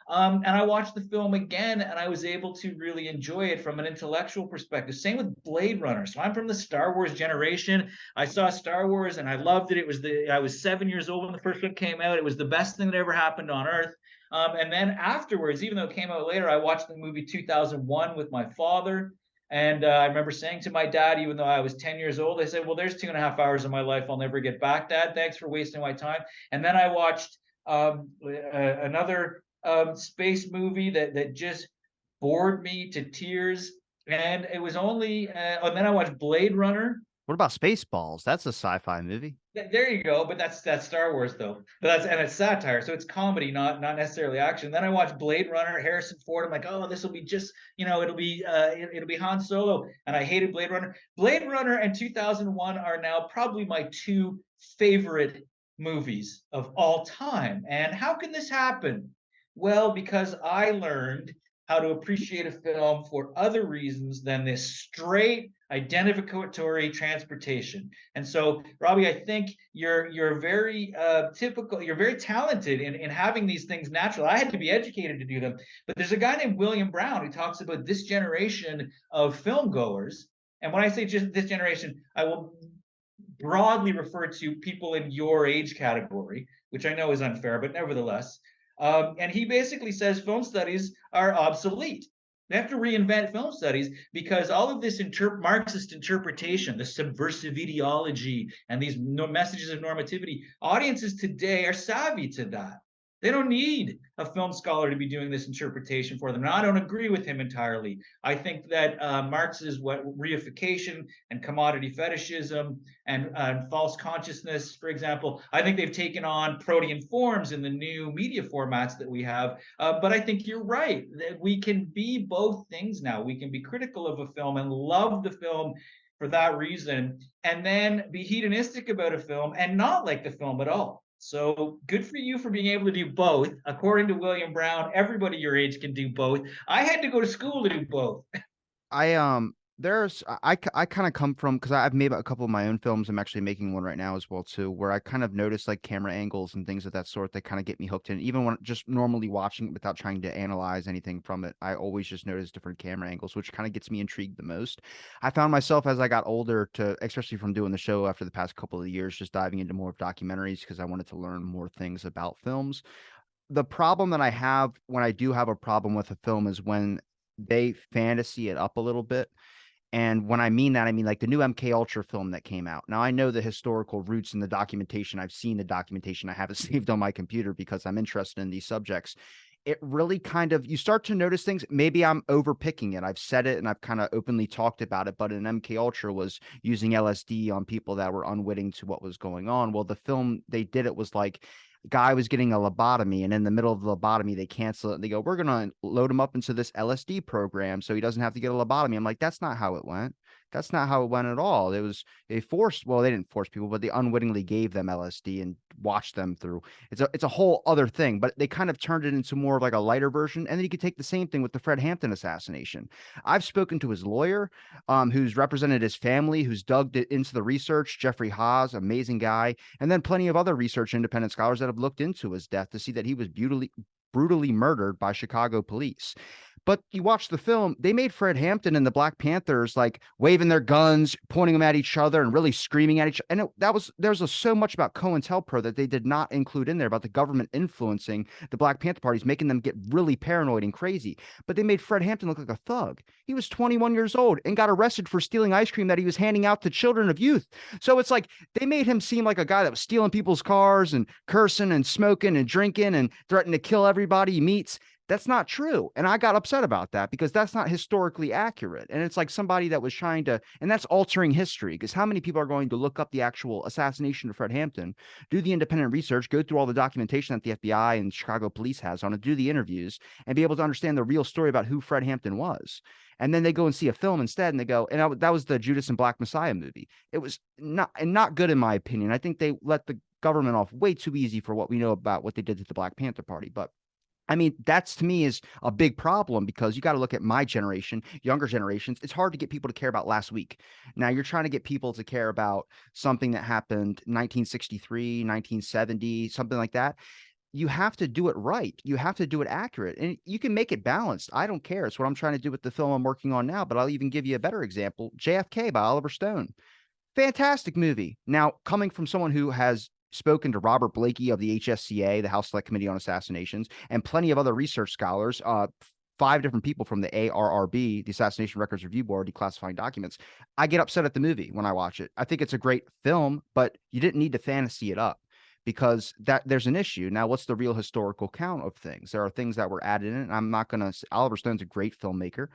And I watched the film again, and I was able to really enjoy it from an intellectual perspective. Same with Blade Runner. So I'm from the Star Wars generation. I saw Star Wars and I loved it. I was 7 years old when the first one came out. It was the best thing that ever happened on Earth. And then afterwards, even though it came out later, I watched the movie 2001 with my father. And I remember saying to my dad, even though I was 10 years old, I said, "Well, there's 2.5 hours of my life I'll never get back, Dad. Thanks for wasting my time." And then I watched another space movie that just bored me to tears. And it was only, and then I watched Blade Runner. What about Spaceballs? That's a sci-fi movie. There you go, but that's Star Wars though. But and it's satire, so it's comedy, not necessarily action. Then I watched Blade Runner, Harrison Ford. I'm like, oh, this will be just, it'll be Han Solo, and I hated Blade Runner. Blade Runner and 2001 are now probably my two favorite movies of all time. And how can this happen? Well, because I learned how to appreciate a film for other reasons than this straight identificatory transportation. And so, Robbie, I think you're very typical. You're very talented in having these things natural. I had to be educated to do them. But there's a guy named William Brown who talks about this generation of film goers. And when I say just this generation, I will broadly refer to people in your age category, which I know is unfair, but nevertheless. And he basically says film studies are obsolete. They have to reinvent film studies because all of this Marxist interpretation, the subversive ideology, and these messages of normativity, audiences today are savvy to that. They don't need a film scholar to be doing this interpretation for them. Now, I don't agree with him entirely. I think that Marx's reification and commodity fetishism and false consciousness, for example, I think they've taken on protean forms in the new media formats that we have. But I think you're right that we can be both things now. We can be critical of a film and love the film for that reason, and then be hedonistic about a film and not like the film at all. So good for you for being able to do both. According to William Brown, everybody your age can do both. I had to go to school to do both. I I kind of come from, because I've made a couple of my own films. I'm actually making one right now as well too, where I kind of notice like camera angles and things of that sort that kind of get me hooked in. Even when just normally watching it without trying to analyze anything from it, I always just notice different camera angles, which kind of gets me intrigued the most. I found myself as I got older to, especially from doing the show after the past couple of years, just diving into more of documentaries because I wanted to learn more things about films. The problem that I have when I do have a problem with a film is when they fantasy it up a little bit. And when I mean that, I mean like the new MK Ultra film that came out. Now I know the historical roots and the documentation. I've seen the documentation. I have it saved on my computer because I'm interested in these subjects. It really kind of, you start to notice things. Maybe I'm overpicking it. I've said it and I've kind of openly talked about it, but an MK Ultra was using LSD on people that were unwitting to what was going on. Well, the film they did it was like guy was getting a lobotomy, and in the middle of the lobotomy they cancel it and they go, we're going to load him up into this LSD program so he doesn't have to get a lobotomy. I'm like, that's not how it went. That's not how it went at all. It was, they forced, well, they didn't force people, but they unwittingly gave them LSD and watched them through. It's a whole other thing, but they kind of turned it into more of like a lighter version. And then you could take the same thing with the Fred Hampton assassination. I've spoken to his lawyer, who's represented his family, who's dug into the research. Jeffrey Haas, amazing guy, and then plenty of other research independent scholars that have looked into his death to see that he was brutally murdered by Chicago police. But you watch the film, they made Fred Hampton and the Black Panthers like waving their guns, pointing them at each other, and really screaming at each other. And there's so much about COINTELPRO that they did not include in there about the government influencing the Black Panther parties, making them get really paranoid and crazy. But they made Fred Hampton look like a thug. He was 21 years old and got arrested for stealing ice cream that he was handing out to children of youth. So it's like they made him seem like a guy that was stealing people's cars and cursing and smoking and drinking and threatening to kill everybody he meets. That's not true. And I got upset about that because that's not historically accurate. And it's like somebody that was trying to, and that's altering history, because how many people are going to look up the actual assassination of Fred Hampton, do the independent research, go through all the documentation that the FBI and Chicago police has on it, do the interviews, and be able to understand the real story about who Fred Hampton was. And then they go and see a film instead, and they go, and that was the Judas and Black Messiah movie. It was not good in my opinion. I think they let the government off way too easy for what we know about what they did to the Black Panther Party. But I mean, that's to me is a big problem because you got to look at my generation, younger generations. It's hard to get people to care about last week. Now you're trying to get people to care about something that happened 1963, 1970, something like that. You have to do it right. You have to do it accurate, and you can make it balanced. I don't care. It's what I'm trying to do with the film I'm working on now, but I'll even give you a better example. JFK by Oliver Stone. Fantastic movie. Now, coming from someone who has spoken to Robert Blakey of the HSCA, the House Select Committee on Assassinations, and plenty of other research scholars, 5 different people from the ARRB, the Assassination Records Review Board, declassifying documents. I get upset at the movie when I watch it. I think it's a great film, but you didn't need to fantasy it up because that there's an issue. Now, what's the real historical count of things? There are things that were added in. And I'm not going to, Oliver Stone's a great filmmaker.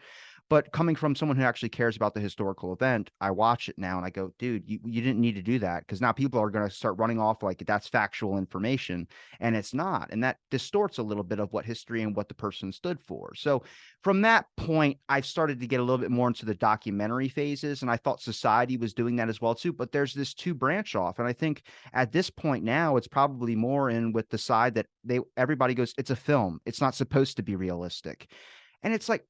But coming from someone who actually cares about the historical event, I watch it now and I go, dude, you didn't need to do that, because now people are going to start running off like that's factual information, and it's not. And that distorts a little bit of what history and what the person stood for. So from that point, I've started to get a little bit more into the documentary phases, and I thought society was doing that as well too. But there's this two branch off. And I think at this point now, it's probably more in with the side that everybody goes, it's a film. It's not supposed to be realistic. And it's like,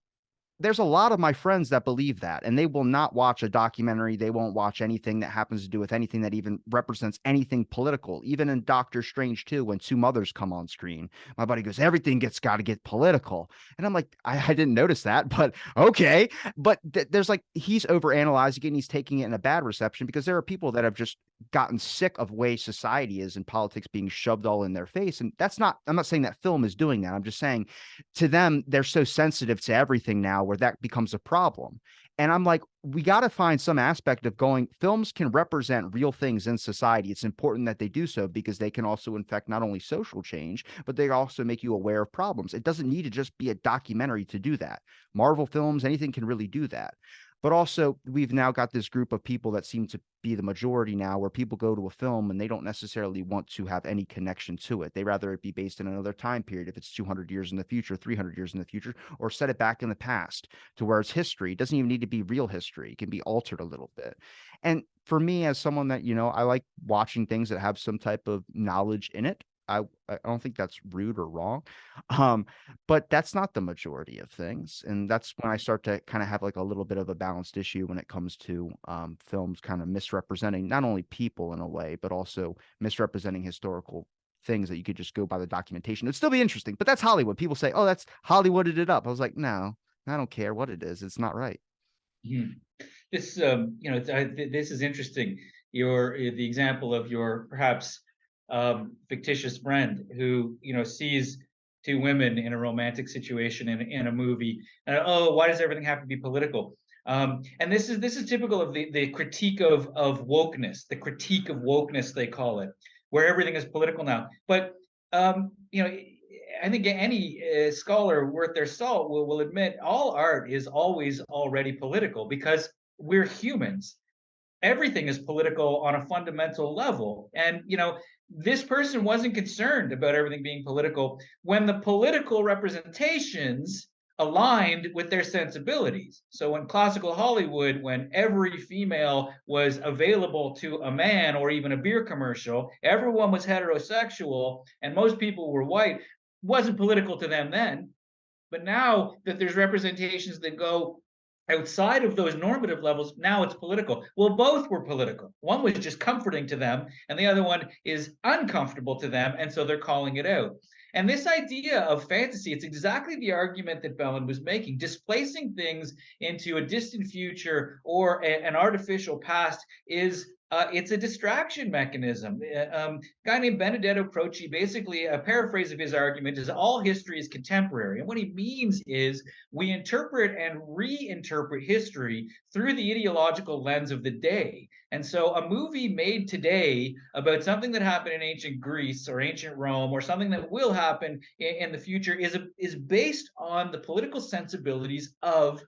there's a lot of my friends that believe that, and they will not watch a documentary. They won't watch anything that happens to do with anything that even represents anything political. Even in Doctor Strange 2, when two mothers come on screen, my buddy goes, everything got to get political. And I'm like, I didn't notice that, but okay. But there's like, he's overanalyzing it and he's taking it in a bad reception, because there are people that have just gotten sick of way society is and politics being shoved all in their face. And I'm not saying that film is doing that. I'm just saying to them, they're so sensitive to everything now where that becomes a problem. And I'm like, we got to find some aspect of going, films can represent real things in society. It's important that they do so because they can also infect not only social change, but they also make you aware of problems. It doesn't need to just be a documentary to do that. Marvel films, anything can really do that. But also, we've now got this group of people that seem to be the majority now, where people go to a film and they don't necessarily want to have any connection to it. They rather it be based in another time period, if it's 200 years in the future, 300 years in the future, or set it back in the past to where it's history. It doesn't even need to be real history. It can be altered a little bit. And for me, as someone that, I like watching things that have some type of knowledge in it, I don't think that's rude or wrong. Um, but that's not the majority of things. And that's when I start to kind of have like a little bit of a balanced issue when it comes to films kind of misrepresenting not only people in a way, but also misrepresenting historical things that you could just go by the documentation. It'd still be interesting, but that's Hollywood. People say, "Oh, that's Hollywooded it up." I was like, "No, I don't care what it is. It's not right." Mhm. This, this is interesting. The example of your perhaps fictitious friend who sees two women in a romantic situation in a movie, and oh, why does everything have to be political? And this is typical of the critique of wokeness, the critique of wokeness they call it, where everything is political now. But I think any scholar worth their salt will admit all art is always already political because we're humans. Everything is political on a fundamental level. And, this person wasn't concerned about everything being political when the political representations aligned with their sensibilities. So in classical Hollywood, when every female was available to a man or even a beer commercial, everyone was heterosexual and most people were white, wasn't political to them then. But now that there's representations that go outside of those normative levels, now it's political. Well, both were political. One was just comforting to them, and the other one is uncomfortable to them, and so they're calling it out. And this idea of fantasy, it's exactly the argument that Bellin was making. Displacing things into a distant future or an artificial past is it's a distraction mechanism. A guy named Benedetto Croce, basically a paraphrase of his argument is all history is contemporary. And what he means is we interpret and reinterpret history through the ideological lens of the day. And so a movie made today about something that happened in ancient Greece or ancient Rome or something that will happen in the future is based on the political sensibilities of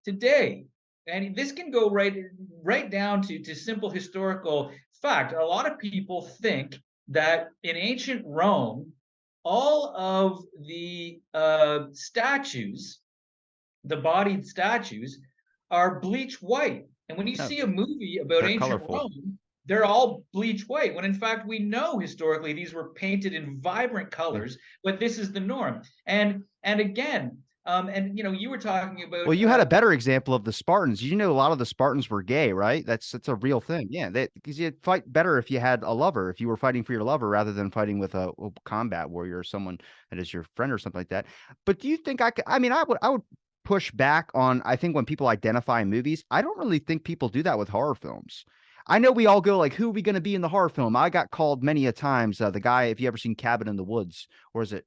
today. And this can go right down to simple historical fact. A lot of people think that in ancient Rome, all of the statues, the bodied statues, are bleach white. And when you No, see a movie about they're ancient colorful. Rome, they're all bleach white. When in fact we know historically these were painted in vibrant Yeah. colors, but this is the norm. And again, you were talking about Well, you had a better example of the Spartans. You know, a lot of the Spartans were gay, right? That's a real thing. Yeah, that because you'd fight better if you had a lover, if you were fighting for your lover rather than fighting with a combat warrior or someone that is your friend or something like that. But do you think I could? I mean, I would push back on. I think when people identify movies, I don't really think people do that with horror films. I know we all go like, who are we going to be in the horror film? I got called many a times. The guy, if you ever seen Cabin in the Woods, or is it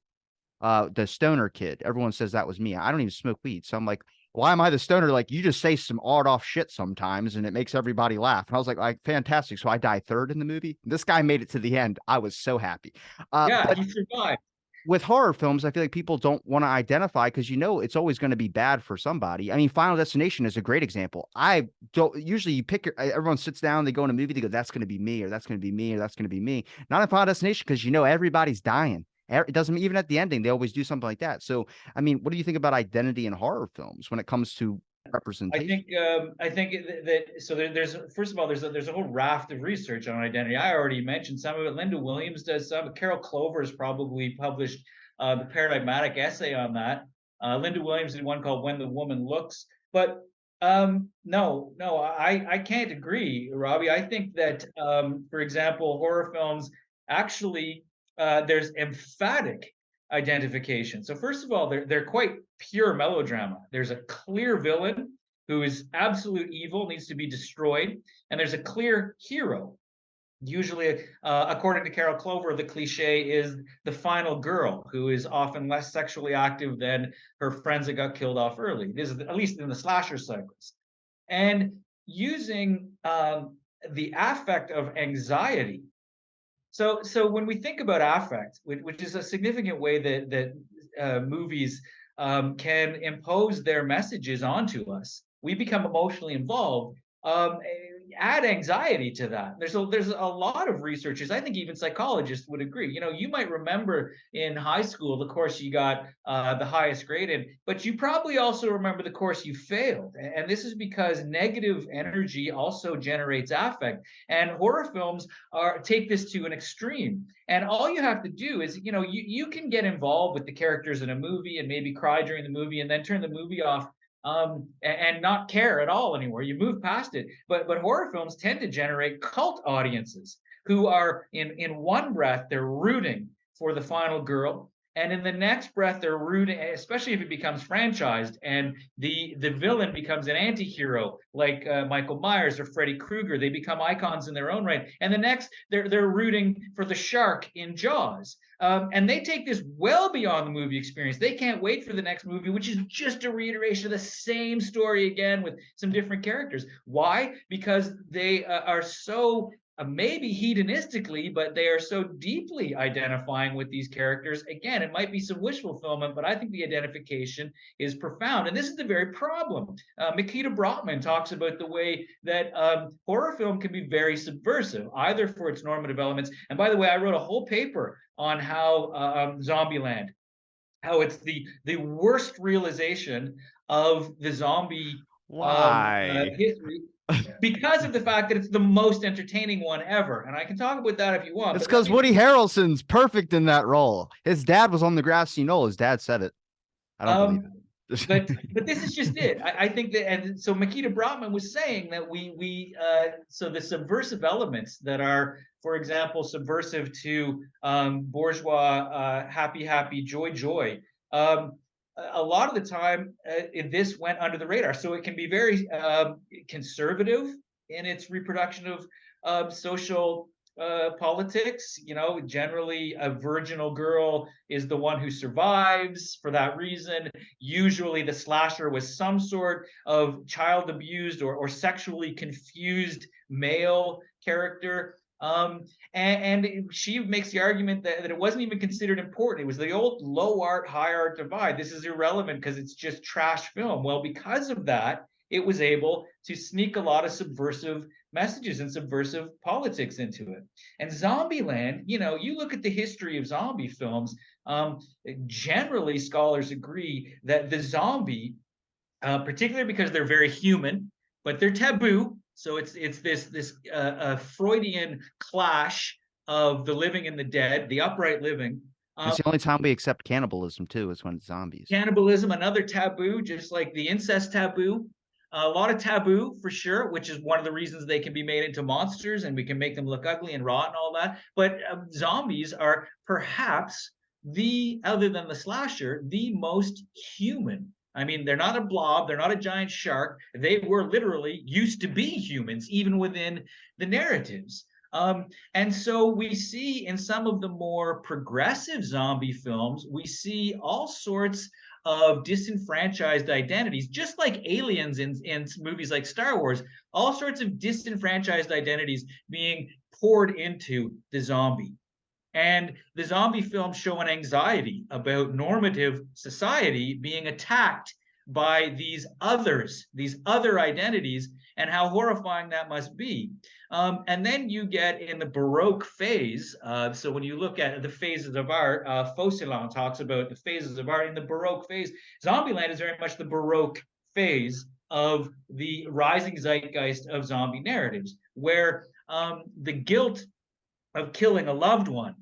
the stoner kid? Everyone says that was me. I don't even smoke weed. So I'm like, why am I the stoner? Like, you just say some odd off shit sometimes and it makes everybody laugh. And I was like, fantastic. So I die third in the movie. This guy made it to the end. I was so happy. yeah, But he survived. with horror films, I feel like people don't want to identify because it's always going to be bad for somebody. I mean, Final Destination is a great example. I don't usually you pick everyone sits down, they go in a movie, they go, that's going to be me, or that's going to be me, or that's going to be me. Not in Final Destination because everybody's dying. It doesn't even at the ending, they always do something like that. So, I mean, what do you think about identity in horror films when it comes to representation? I think that so there's first of all there's a whole raft of research on identity. I already mentioned some of it. Linda Williams does some. Carol Clover has probably published the paradigmatic essay on that. Linda Williams did one called "When the Woman Looks." But no, I can't agree, Robbie. I think that for example, horror films actually there's emphatic identification. So first of all, they're quite pure melodrama. There's a clear villain who is absolute evil, needs to be destroyed, and there's a clear hero. Usually, according to Carol Clover, the cliche is the final girl who is often less sexually active than her friends that got killed off early. This is at least in the slasher cycles. And using the affect of anxiety, so when we think about affect, which is a significant way that movies can impose their messages onto us, we become emotionally involved. add anxiety to that. There's a lot of researchers, I think even psychologists would agree. You might remember in high school the course you got the highest grade in, but you probably also remember the course you failed. And this is because negative energy also generates affect. And horror films take this to an extreme. And all you have to do is, you can get involved with the characters in a movie and maybe cry during the movie and then turn the movie off and not care at all anymore. You move past it. But horror films tend to generate cult audiences who are in one breath they're rooting for the final girl, and in the next breath they're rooting, especially if it becomes franchised and the villain becomes an anti-hero like Michael Myers or Freddy Krueger. They become icons in their own right, and the next they're rooting for the shark in Jaws. And they take this well beyond the movie experience. They can't wait for the next movie, which is just a reiteration of the same story again with some different characters. Why? Because they are so maybe hedonistically, but they are so deeply identifying with these characters. Again, it might be some wish fulfillment, but I think the identification is profound. And this is the very problem. Mikita Brotman talks about the way that horror film can be very subversive, either for its normative elements. And by the way, I wrote a whole paper on how Zombieland, how it's the worst realization of the zombie Why? history, because of the fact that it's the most entertaining one ever. And I can talk about that if you want. It's But let because me Woody Harrelson's perfect in that role. His dad was on the grassy knoll. His dad said it. I don't believe it. but this is just it. I think that, and so Mikita Brotman was saying that so the subversive elements that are, for example, subversive to bourgeois happy joy. A lot of the time, this went under the radar. So it can be very conservative in its reproduction of social politics. Generally a virginal girl is the one who survives for that reason. Usually the slasher was some sort of child abused or sexually confused male character. And she makes the argument that it wasn't even considered important. It was the old low art, high art divide. This is irrelevant because it's just trash film. Well, because of that, it was able to sneak a lot of subversive messages and subversive politics into it. And Zombieland, you look at the history of zombie films, generally scholars agree that the zombie, particularly because they're very human, but they're taboo. So it's this Freudian clash of the living and the dead, the upright living. It's the only time we accept cannibalism too, is when it's zombies. Cannibalism, another taboo, just like the incest taboo. A lot of taboo for sure, which is one of the reasons they can be made into monsters and we can make them look ugly and raw and all that. But zombies are perhaps other than the slasher, the most human. I mean, they're not a blob, they're not a giant shark. They were literally used to be humans, even within the narratives. And so we see in some of the more progressive zombie films, we see all sorts of disenfranchised identities, just like aliens in movies like Star Wars, all sorts of disenfranchised identities being poured into the zombie. And the zombie films show an anxiety about normative society being attacked by these others, these other identities, and how horrifying that must be. And then you get in the Baroque phase. So when you look at the phases of art, Fauchelin talks about the phases of art. In the Baroque phase, Zombieland is very much the Baroque phase of the rising zeitgeist of zombie narratives, where the guilt of killing a loved one.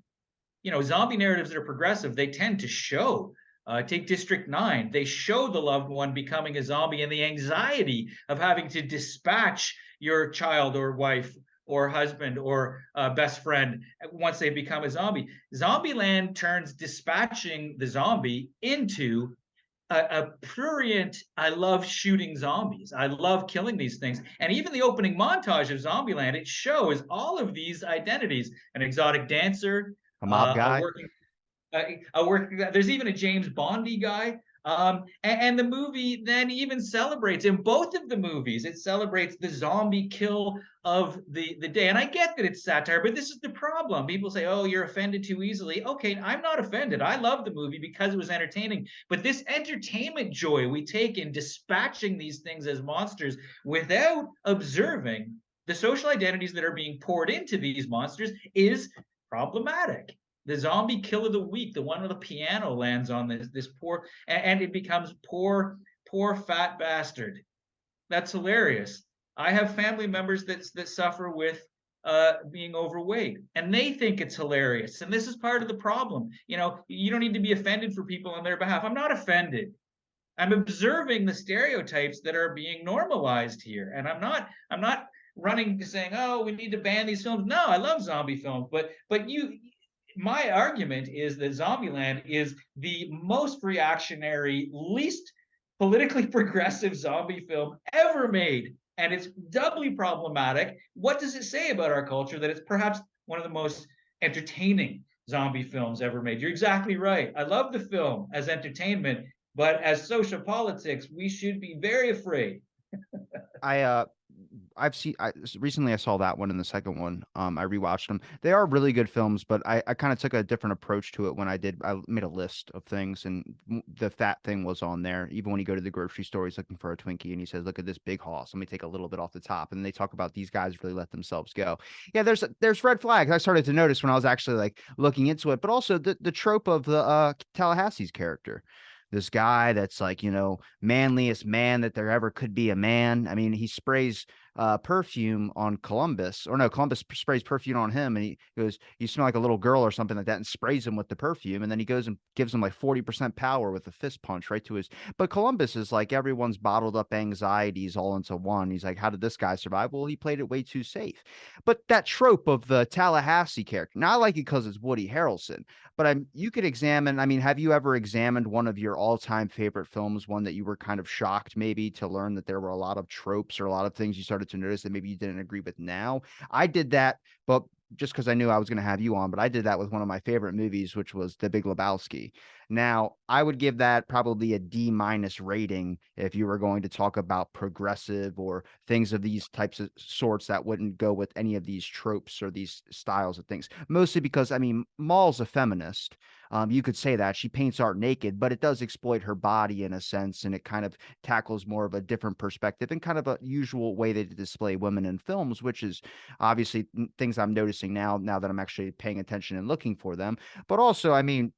Zombie narratives that are progressive, they tend to show, take District 9, they show the loved one becoming a zombie and the anxiety of having to dispatch your child or wife or husband or best friend once they become a zombie. Zombieland turns dispatching the zombie into a prurient, I love shooting zombies. I love killing these things. And even the opening montage of Zombieland, it shows all of these identities: an exotic dancer, A mob guy. there's even a James Bondy guy. And the movie then even celebrates, in both of the movies, it celebrates the zombie kill of the day. And I get that it's satire, but this is the problem. People say, oh, you're offended too easily. Okay, I'm not offended. I love the movie because it was entertaining. But this entertainment joy we take in dispatching these things as monsters without observing The social identities that are being poured into these monsters is problematic. The zombie kill of the week, the one with the piano lands on this poor, and it becomes poor fat bastard. That's hilarious. I have family members that suffer with being overweight, and they think it's hilarious. And this is part of the problem. You know, you don't need to be offended for people on their behalf. I'm not offended. I'm observing the stereotypes that are being normalized here, and I'm not running saying, "Oh, we need to ban these films." No, I love zombie films, but my argument is that Zombieland is the most reactionary, least politically progressive zombie film ever made, and it's doubly problematic. What does it say about our culture that it's perhaps one of the most entertaining zombie films ever made? You're exactly right. I love the film as entertainment, but as social politics, we should be very afraid. I I've seen recently I saw that one and the second one. I rewatched them. They are really good films, but I kind of took a different approach to it when I did. I made a list of things, and the fat thing was on there. Even when you go to the grocery store, he's looking for a Twinkie, and he says, "Look at this big hoss. Let me take a little bit off the top." And they talk about these guys really let themselves go. Yeah, there's red flags I started to notice when I was actually like looking into it, but also the trope of the Tallahassee's character. This guy that's like, manliest man that there ever could be a man. I mean, he sprays perfume on Columbus, or no, Columbus sprays perfume on him, and he goes, "You smell like a little girl," or something like that, and sprays him with the perfume, and then he goes and gives him like 40% power with a fist punch right to his. But Columbus is like everyone's bottled up anxieties all into one. He's like, how did this guy survive? Well, he played it way too safe. But that trope of the Tallahassee character, now I like it because it's Woody Harrelson, but you could examine. I mean, have you ever examined one of your all-time favorite films, one that you were kind of shocked maybe to learn that there were a lot of tropes or a lot of things you started to notice that maybe you didn't agree with now? I did that, but just because I knew I was going to have you on, but I did that with one of my favorite movies, which was The Big Lebowski. Now, I would give that probably a D minus rating if you were going to talk about progressive or things of these types of sorts that wouldn't go with any of these tropes or these styles of things. Mostly because, I mean, Maul's a feminist. You could say that she paints art naked, but it does exploit her body in a sense, and it kind of tackles more of a different perspective and kind of a usual way they display women in films, which is obviously things I'm noticing now that I'm actually paying attention and looking for them. But also, I mean,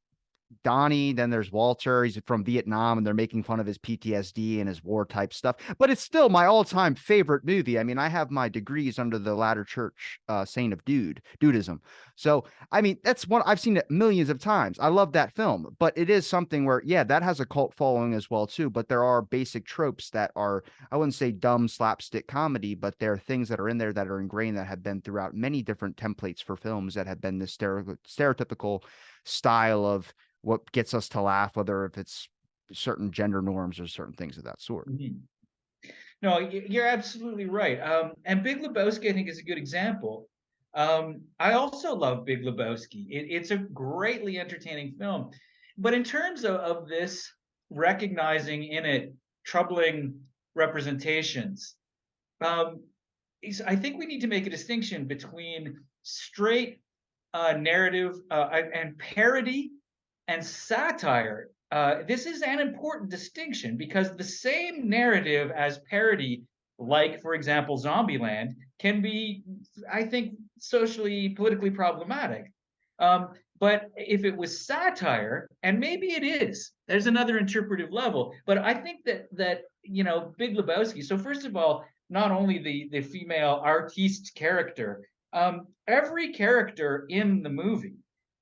Donnie, then there's Walter. He's from Vietnam, and they're making fun of his PTSD and his war type stuff. But it's still my all-time favorite movie. I mean, I have my degrees under the Latter Church Saint of Dudism. So, I mean, that's one I've seen it millions of times. I love that film, but it is something where, yeah, that has a cult following as well too. But there are basic tropes that are, I wouldn't say dumb slapstick comedy, but there are things that are in there that are ingrained that have been throughout many different templates for films that have been this stereotypical style of what gets us to laugh, whether if it's certain gender norms or certain things of that sort. Mhm. No, you're absolutely right. And Big Lebowski, I think, is a good example. I also love Big Lebowski. It's a greatly entertaining film. But in terms of this, recognizing in it troubling representations, um, I think we need to make a distinction between straight narrative and parody and satire. This is an important distinction because the same narrative as parody, like for example, Zombieland, can be, I think, socially, politically problematic. Um, but if it was satire, and maybe it is, there's another interpretive level. But I think that Big Lebowski. So first of all, not only the female artiste character, every character in the movie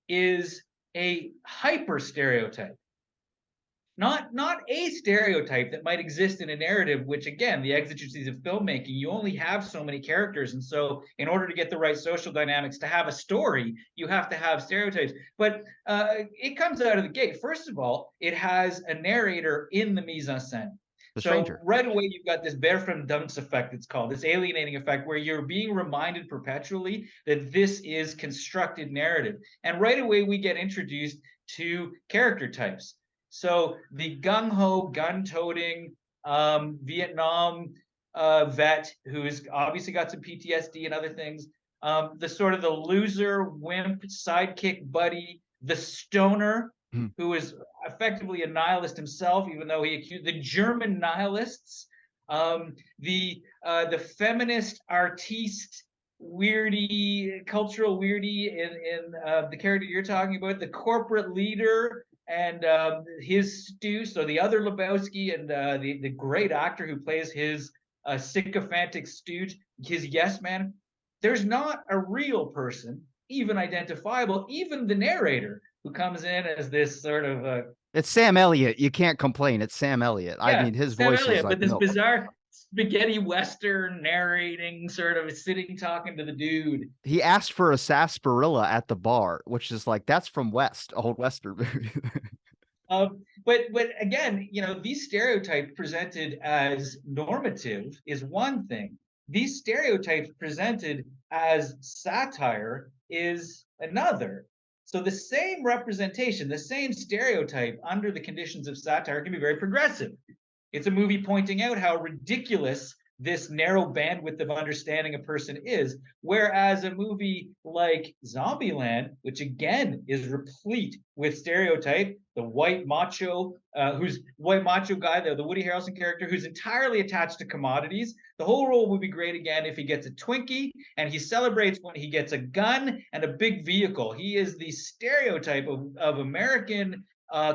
is a hyper stereotype, not a stereotype that might exist in a narrative, which again, the exigencies of filmmaking, you only have so many characters, and so in order to get the right social dynamics to have a story, you have to have stereotypes. But it comes out of the gate. First of all, it has a narrator in the mise-en-scène. The So Stranger. right away, you've got this Befremdungs effect, it's called, this alienating effect, where you're being reminded perpetually that this is constructed narrative. And right away, we get introduced to character types. So the gung ho, gun toting Vietnam vet who's obviously got some PTSD and other things, the sort of the loser, wimp, sidekick buddy, the stoner who is effectively a nihilist himself, even though he accused the German nihilists. The feminist artiste weirdy, cultural weirdy in the character you're talking about, the corporate leader and his stew, so the other Lebowski, and the great actor who plays his sycophantic stooge, his yes man. There's not a real person, even identifiable, even the narrator who comes in as this sort of It's Sam Elliott. You can't complain. It's Sam Elliott. I yeah, mean, his Sam voice is Elliott, like but this milk. bizarre spaghetti western narrating, sort of sitting talking to the dude. He asked for a sarsaparilla at the bar, which is like, that's from West, old Western movie. But again, you know, these stereotypes presented as normative is one thing. These stereotypes presented as satire is another. So the same representation, the same stereotype under the conditions of satire can be very progressive. It's a movie pointing out how ridiculous this narrow bandwidth of understanding a person is. Whereas a movie like Zombieland, which again is replete with stereotype, the white macho, who's white macho guy, the Woody Harrelson character, who's entirely attached to commodities. The whole role would be great again if he gets a Twinkie and he celebrates when he gets a gun and a big vehicle. He is the stereotype of American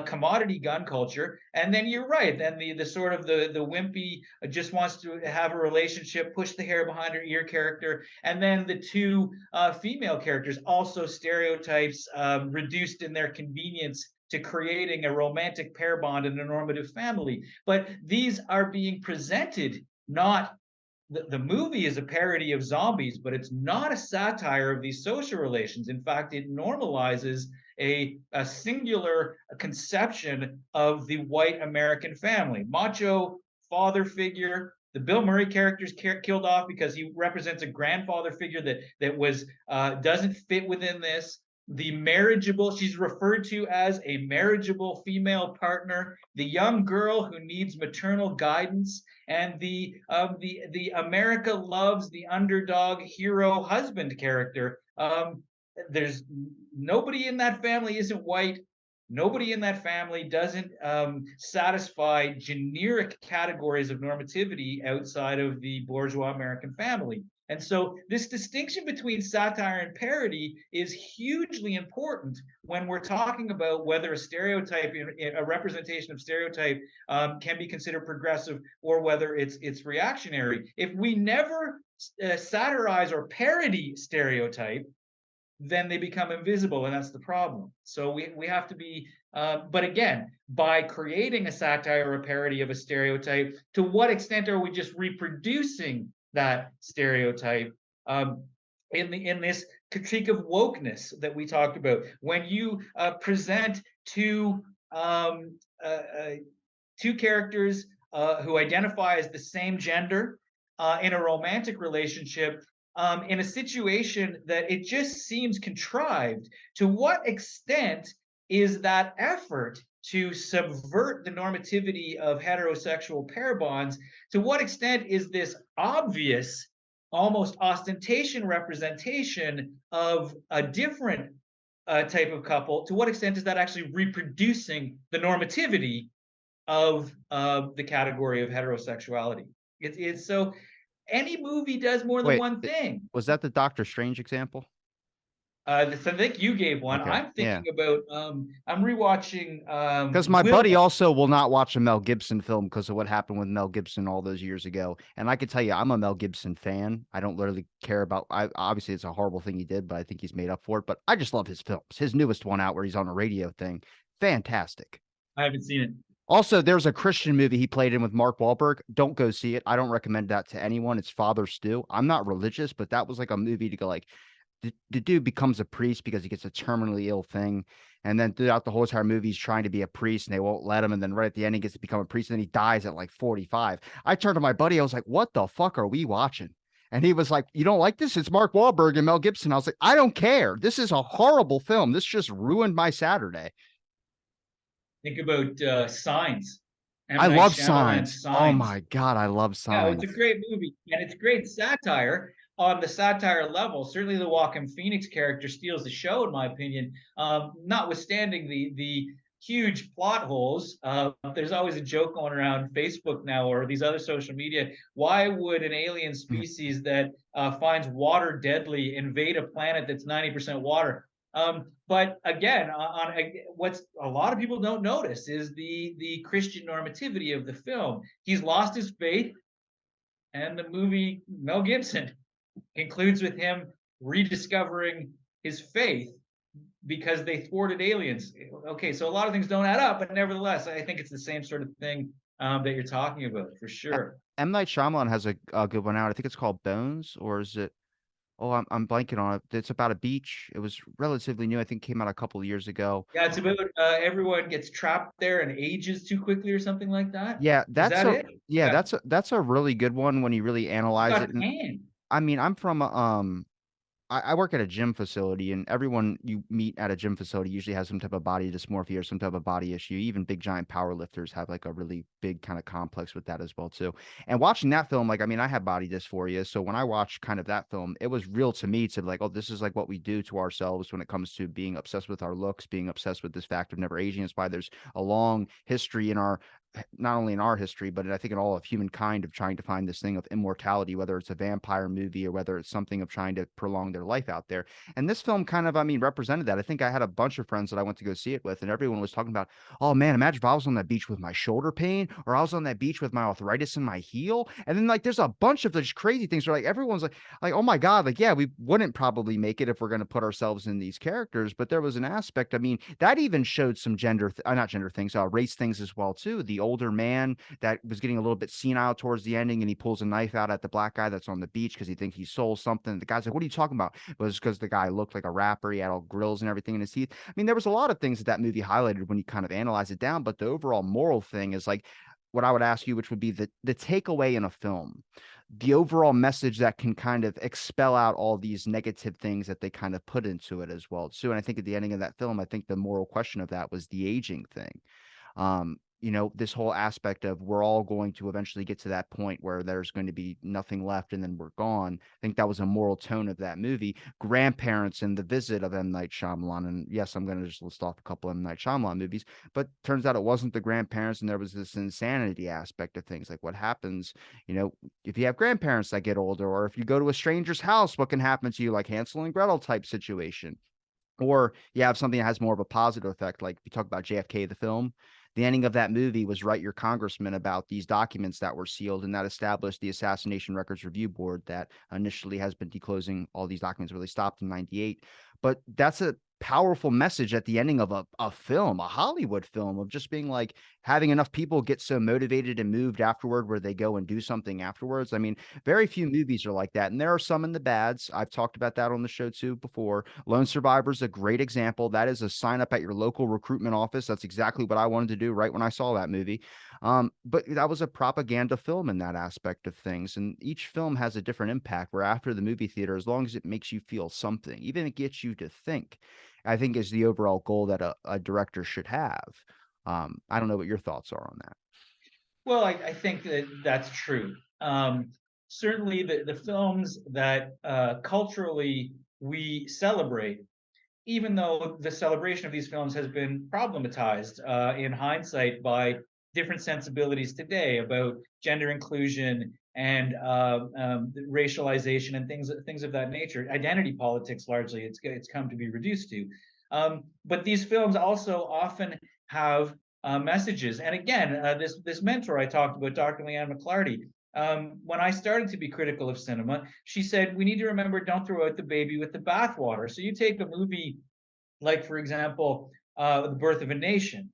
commodity gun culture. And then you're right. Then the sort of the wimpy just wants to have a relationship, push the hair behind her ear character, and then the two female characters also stereotypes reduced in their convenience to creating a romantic pair bond and a normative family. But these are being presented not. The movie is a parody of zombies, but it's not a satire of these social relations. In fact, it normalizes a singular conception of the white American family. Macho father figure. The Bill Murray character is killed off because he represents a grandfather figure that was doesn't fit within this. The marriageable, she's referred to as a marriageable female partner. The young girl who needs maternal guidance, and the America loves the underdog hero husband character. There's nobody in that family isn't white. Nobody in that family doesn't satisfy generic categories of normativity outside of the bourgeois American family. And so this distinction between satire and parody is hugely important when we're talking about whether a stereotype, a representation of stereotype, can be considered progressive or whether it's reactionary. If we never satirize or parody stereotype, then they become invisible, and that's the problem. So we have to be, but again, by creating a satire or a parody of a stereotype, to what extent are we just reproducing that stereotype? In this critique of wokeness that we talked about, when you present two characters who identify as the same gender in a romantic relationship, in a situation that it just seems contrived, to what extent is that effort to subvert the normativity of heterosexual pair bonds? To what extent is this obvious, almost ostentation representation of a different type of couple? To what extent is that actually reproducing the normativity of the category of heterosexuality? It's so any movie does more than Wait, one thing. was that the Doctor Strange example? I think you gave one. Okay, I'm yeah. thinking about. I'm rewatching. Because my Will. buddy also will not watch a Mel Gibson film because of what happened with Mel Gibson all those years ago. And I could tell you, I'm a Mel Gibson fan. I don't really care about. Obviously, it's a horrible thing he did, but I think he's made up for it. But I just love his films. His newest one out where he's on a radio thing, fantastic. I haven't seen it. Also, there's a Christian movie he played in with Mark Wahlberg. Don't go see it. I don't recommend that to anyone. It's Father Stew. I'm not religious, but that was like a movie to go like, the dude becomes a priest because he gets a terminally ill thing. And then throughout the whole entire movie, he's trying to be a priest and they won't let him. And then right at the end, he gets to become a priest and then he dies at like 45. I turned to my buddy. I was like, what the fuck are we watching? And he was like, you don't like this? It's Mark Wahlberg and Mel Gibson. I was like, I don't care. This is a horrible film. This just ruined my Saturday. Think about Signs. I M. Night love Shyamalan's Signs. Oh Signs. my God, I love Yeah, Signs. it's a great movie, and it's great satire on the satire level. Certainly, the Joaquin Phoenix character steals the show, in my opinion. Notwithstanding the huge plot holes. There's always a joke going around Facebook now or these other social media. Why would an alien species that finds water deadly invade a planet that's 90% water? But again, what's a lot of people don't notice is the Christian normativity of the film. He's lost his faith, and the movie Mel Gibson concludes with him rediscovering his faith because they thwarted aliens. Okay, so a lot of things don't add up, but nevertheless, I think it's the same sort of thing that you're talking about for Uh, sure. M. Night Shyamalan has a good one out. I think it's called Bones, or is it? Oh, I'm blanking on it. It's about a beach. It was relatively new. I think it came out a couple of years ago. Yeah, it's about everyone gets trapped there and ages too quickly or something like that. Yeah, Is that it? Yeah, that's a really good one when you really it analyze got it. And panned. I mean, I'm from I work at a gym facility, and everyone you meet at a gym facility usually has some type of body dysmorphia or some type of body issue. Even big giant power lifters have like a really big kind of complex with that as well too. And watching that film, like I mean, I have body dysphoria, so when I watched kind of that film, it was real to me to like, oh, this is like what we do to ourselves when it comes to being obsessed with our looks, being obsessed with this fact of never aging. It's why there's a long history in our not only in our history, but I think in all of humankind of trying to find this thing of immortality, whether it's a vampire movie or whether it's something of trying to prolong their life out there. And this film kind of, I mean, represented that. I think I had a bunch of friends that I went to go see it with, and everyone was talking about, oh man, imagine if I was on that beach with my shoulder pain, or I was on that beach with my arthritis in my heel. And then like there's a bunch of those crazy things where like everyone's like, oh my God, like, yeah, we wouldn't probably make it if we're going to put ourselves in these characters. But there was an aspect, I mean, that even showed some not gender things, race things as well, too. The older man that was getting a little bit senile towards the ending, and he pulls a knife out at the black guy that's on the beach because he thinks he stole something. The guy's like, what are you talking about? It was because the guy looked like a rapper. He had all grills and everything in his teeth. I mean, there was a lot of things that movie highlighted when you kind of analyze it down, but the overall moral thing is like, what I would ask you, which would be the takeaway in a film, the overall message that can kind of expel out all these negative things that they kind of put into it as well too. And I think at the ending of that film, I think the moral question of that was the aging thing. This whole aspect of we're all going to eventually get to that point where there's going to be nothing left and then we're gone. I think that was a moral tone of that movie. Grandparents and the visit of M. Night Shyamalan. And yes, I'm going to just list off a couple of M. Night Shyamalan movies, but turns out it wasn't the grandparents, and there was this insanity aspect of things. Like what happens, if you have grandparents that get older, or if you go to a stranger's house, what can happen to you, like Hansel and Gretel type situation. Or you have something that has more of a positive effect, like we talk about JFK, the film. The ending of that movie was write your congressman about these documents that were sealed, and that established the Assassination Records Review Board that initially has been declosing all these documents, really stopped in 98. But that's a powerful message at the ending of a film, a Hollywood film, of just being like having enough people get so motivated and moved afterward where they go and do something afterwards. I mean, very few movies are like that. And there are some in the bads. I've talked about that on the show too before. Lone Survivor is a great example. That is a sign up at your local recruitment office. That's exactly what I wanted to do right when I saw that movie. But that was a propaganda film in that aspect of things. And each film has a different impact where after the movie theater, as long as it makes you feel something, even it gets you to think, I think is the overall goal that a director should have. I don't know what your thoughts are on that. Well, I think that that's true. Certainly, the films that culturally we celebrate, even though the celebration of these films has been problematized in hindsight by different sensibilities today about gender inclusion and racialization and things of that nature, identity politics largely it's come to be reduced to. But these films also often have messages. And again, this mentor I talked about, Dr. Leanne McClarty, when I started to be critical of cinema, she said, we need to remember, don't throw out the baby with the bathwater. So you take a movie like, for example, The Birth of a Nation,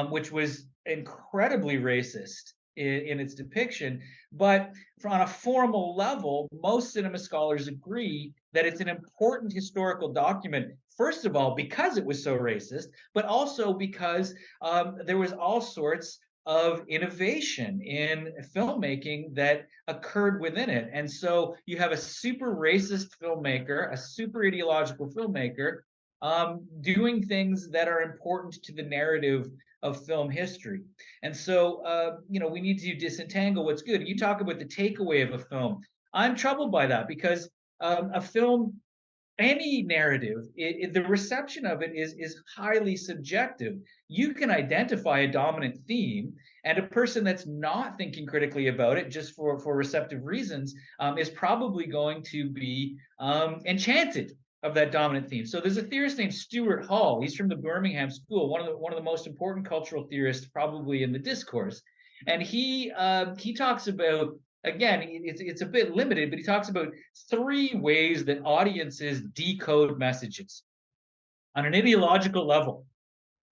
which was incredibly racist in its depiction. But on a formal level, most cinema scholars agree that it's an important historical document. First of all, because it was so racist, but also because there was all sorts of innovation in filmmaking that occurred within it. And so you have a super racist filmmaker, a super ideological filmmaker, doing things that are important to the narrative of film history. And so, we need to disentangle what's good. You talk about the takeaway of a film. I'm troubled by that because a film any narrative, the reception of it is highly subjective. You can identify a dominant theme, and a person that's not thinking critically about it just for receptive reasons is probably going to be enchanted of that dominant theme. So there's a theorist named Stuart Hall. He's from the Birmingham School, one of the most important cultural theorists probably in the discourse, and he talks about, again, it's a bit limited, but he talks about 3 ways that audiences decode messages on an ideological level.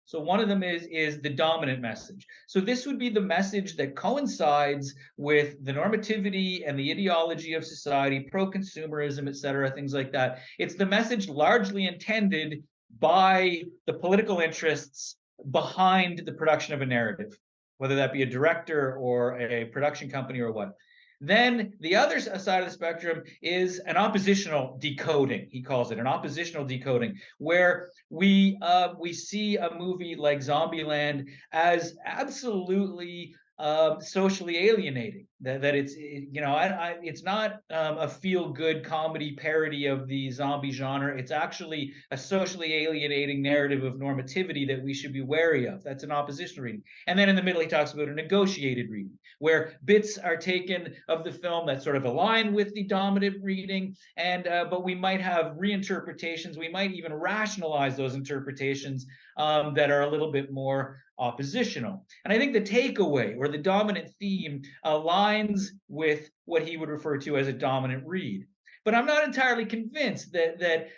So one of them is the dominant message. So this would be the message that coincides with the normativity and the ideology of society, pro-consumerism, et cetera, things like that. It's the message largely intended by the political interests behind the production of a narrative, whether that be a director or a production company or what. Then the other side of the spectrum is an oppositional decoding. He calls it an oppositional decoding, where we see a movie like Zombieland as absolutely socially alienating. That it's not a feel-good comedy parody of the zombie genre. It's actually a socially alienating narrative of normativity that we should be wary of. That's an oppositional reading. And then in the middle, he talks about a negotiated reading, where bits are taken of the film that sort of align with the dominant reading, and but we might have reinterpretations. We might even rationalize those interpretations that are a little bit more oppositional. And I think the takeaway or the dominant theme aligns with what he would refer to as a dominant read. But I'm not entirely convinced that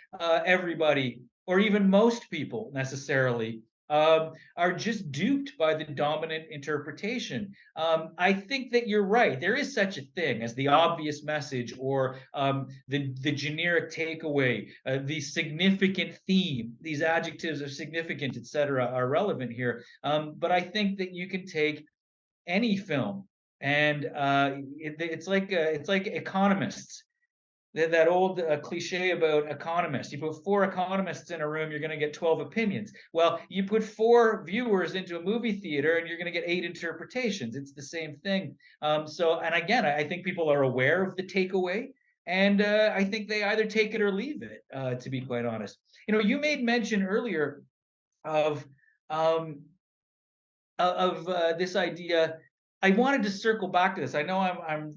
everybody or even most people necessarily are just duped by the dominant interpretation. I think that you're right. There is such a thing as the obvious message or the generic takeaway, the significant theme. These adjectives of significant, etc., are relevant here. But I think that you can take any film, and it's like economists. That old cliche about economists. You put 4 economists in a room, you're going to get 12 opinions. Well, you put 4 viewers into a movie theater and you're going to get 8 interpretations. It's the same thing. And again, I think people are aware of the takeaway, and I think they either take it or leave it, to be quite honest. You made mention earlier of this idea. I wanted to circle back to this. I know I'm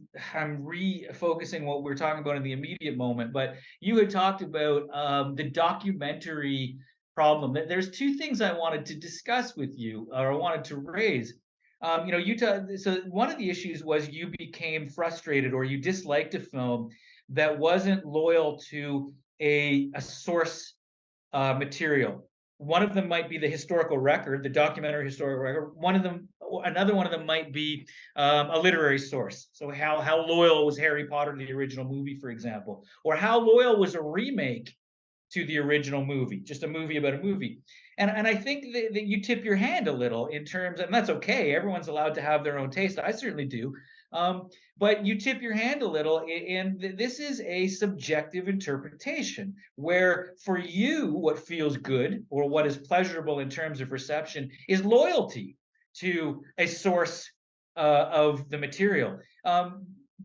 refocusing what we're talking about in the immediate moment, but you had talked about the documentary problem. There's 2 things I wanted to discuss with you, or I wanted to raise. So one of the issues was you became frustrated, or you disliked a film that wasn't loyal to a source material. One of them might be the historical record, the documentary historical record. Another one of them might be a literary source. So how loyal was Harry Potter to the original movie, for example, or how loyal was a remake to the original movie, just a movie about a movie. And I think that you tip your hand a little in terms, and that's okay. Everyone's allowed to have their own taste. I certainly do. But you tip your hand a little, and this is a subjective interpretation where for you, what feels good or what is pleasurable in terms of reception is loyalty to a source of the material.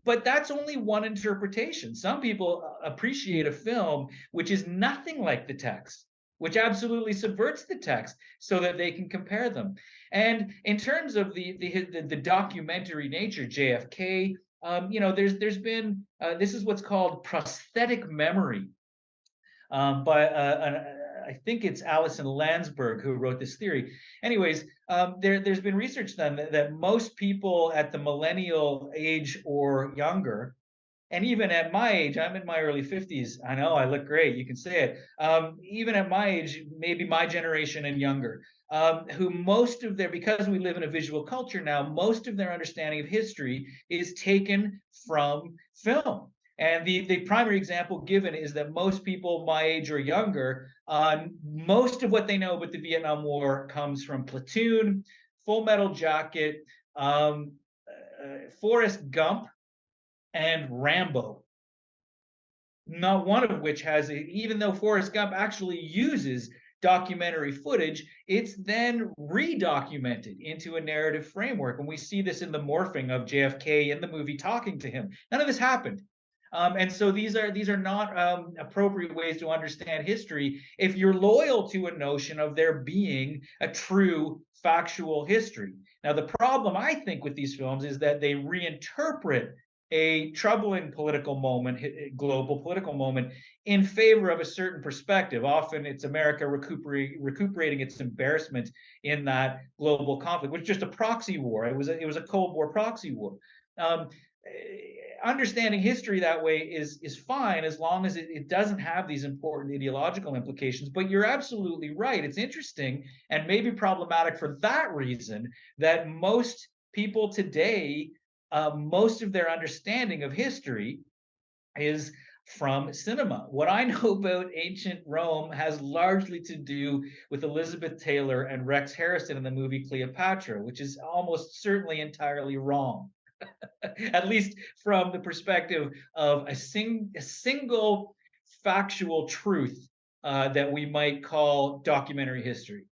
But that's only one interpretation. Some people appreciate a film which is nothing like the text, which absolutely subverts the text so that they can compare them. And in terms of the documentary nature, JFK, there's been this is what's called prosthetic memory by I think it's Alison Landsberg who wrote this theory. Anyways, there's been research done that most people at the millennial age or younger, and even at my age, I'm in my early 50s. I know I look great. You can say it. Even at my age, maybe my generation and younger, who most of because we live in a visual culture now, most of their understanding of history is taken from film. And the primary example given is that most people my age or younger, most of what they know about the Vietnam War comes from Platoon, Full Metal Jacket, Forrest Gump, and Rambo. Not one of which has, even though Forrest Gump actually uses documentary footage, it's then redocumented into a narrative framework. And we see this in the morphing of JFK in the movie talking to him. None of this happened. And so these are not appropriate ways to understand history if you're loyal to a notion of there being a true factual history. Now, the problem I think with these films is that they reinterpret a troubling political moment, global political moment, in favor of a certain perspective. Often it's America recuperating its embarrassment in that global conflict, which is just a proxy war. It was a Cold War proxy war. Um, Understanding history that way is fine as long as it doesn't have these important ideological implications. But you're absolutely right. It's interesting and maybe problematic for that reason that most people today, most of their understanding of history is from cinema. What I know about ancient Rome has largely to do with Elizabeth Taylor and Rex Harrison in the movie Cleopatra, which is almost certainly entirely wrong. At least from the perspective of a single factual truth that we might call documentary history.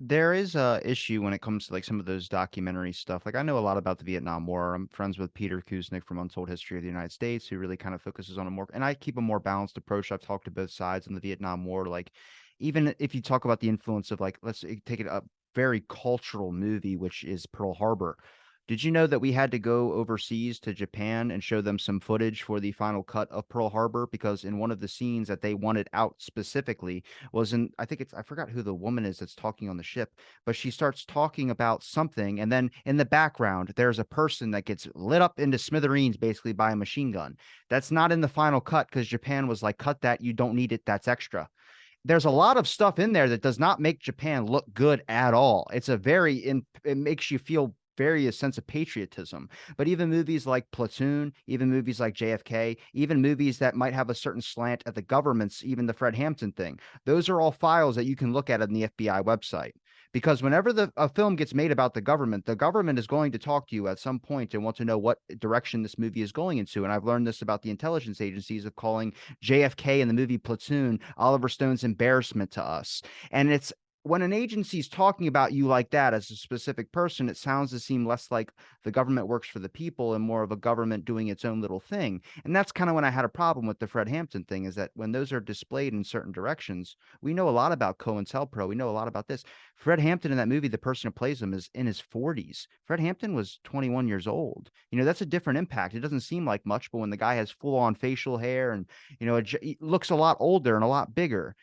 There is a issue when it comes to like some of those documentary stuff. Like I know a lot about the Vietnam War. I'm friends with Peter Kuznick from Untold History of the United States, who really kind of focuses on a more, and I keep a more balanced approach. I've talked to both sides in the Vietnam War. Like even if you talk about the influence of like, take it a very cultural movie, which is Pearl Harbor. Did you know that we had to go overseas to Japan and show them some footage for the final cut of Pearl Harbor? Because in one of the scenes that they wanted out specifically was in, I think it's, I forgot who the woman is that's talking on the ship, but she starts talking about something. And then in the background, there's a person that gets lit up into smithereens basically by a machine gun. That's not in the final cut because Japan was like, cut that. You don't need it. That's extra. There's a lot of stuff in there that does not make Japan look good at all. It's a it makes you feel very a sense of patriotism. But even movies like Platoon, even movies like JFK, even movies that might have a certain slant at the government's, even the Fred Hampton thing, those are all files that you can look at on the FBI website. Because whenever a film gets made about the government is going to talk to you at some point and want to know what direction this movie is going into. And I've learned this about the intelligence agencies of calling JFK in the movie Platoon Oliver Stone's embarrassment to us. And it's when an agency's talking about you like that as a specific person, it sounds to seem less like the government works for the people and more of a government doing its own little thing. And that's kind of when I had a problem with the Fred Hampton thing, is that when those are displayed in certain directions, we know a lot about COINTELPRO. We know a lot about this. Fred Hampton in that movie, the person who plays him is in his 40s. Fred Hampton was 21 years old. That's a different impact. It doesn't seem like much, but when the guy has full on facial hair and, it looks a lot older and a lot bigger,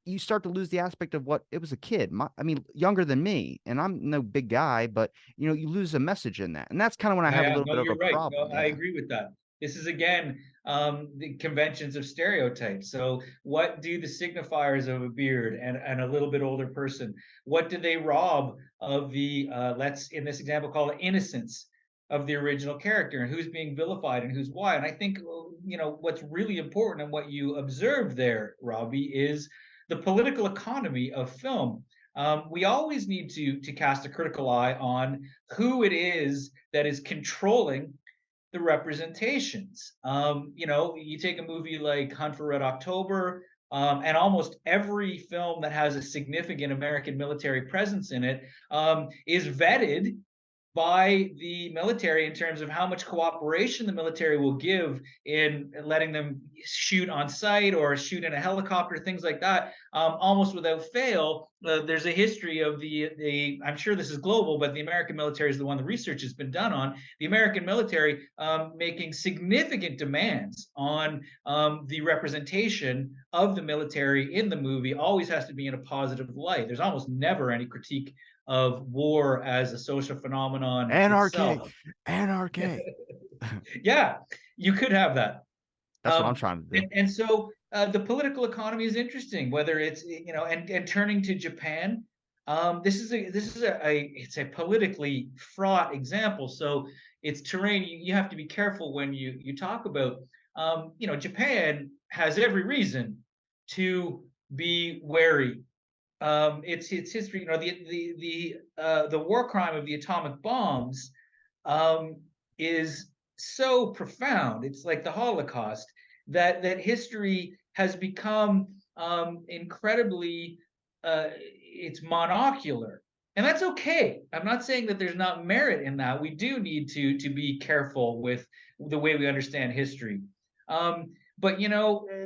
you start to lose the aspect of what it was a kid. I mean, younger than me, and I'm no big guy, but you lose a message in that, and that's kind of when I Yeah, have a yeah, little no, bit of a you're right. No, problem. I Yeah, agree with that. This is again the conventions of stereotypes. So, what do the signifiers of a beard and a little bit older person? What do they rob of the let's in this example call it innocence of the original character, and who's being vilified and who's why? And I think what's really important and what you observed there, Robbie, is the political economy of film. We always need to cast a critical eye on who it is that is controlling the representations. You take a movie like Hunt for Red October, and almost every film that has a significant American military presence in it is vetted by the military in terms of how much cooperation the military will give in letting them shoot on site or shoot in a helicopter, things like that. Almost without fail, there's a history of the. I'm sure this is global, but the American military is the one the research has been done on. The American military making significant demands on the representation of the military in the movie always has to be in a positive light. There's almost never any critique of war as a social phenomenon anarchy, itself. anarchy. Yeah, you could have that. That's what I'm trying to do. And so the political economy is interesting, whether it's and turning to Japan. It's a politically fraught example. So it's terrain you have to be careful when you talk about. Japan has every reason to be wary. Its history, the war crime of the atomic bombs is so profound. It's like the Holocaust that history has become incredibly it's monocular, and that's okay. I'm not saying that there's not merit in that. We do need to be careful with the way we understand history. But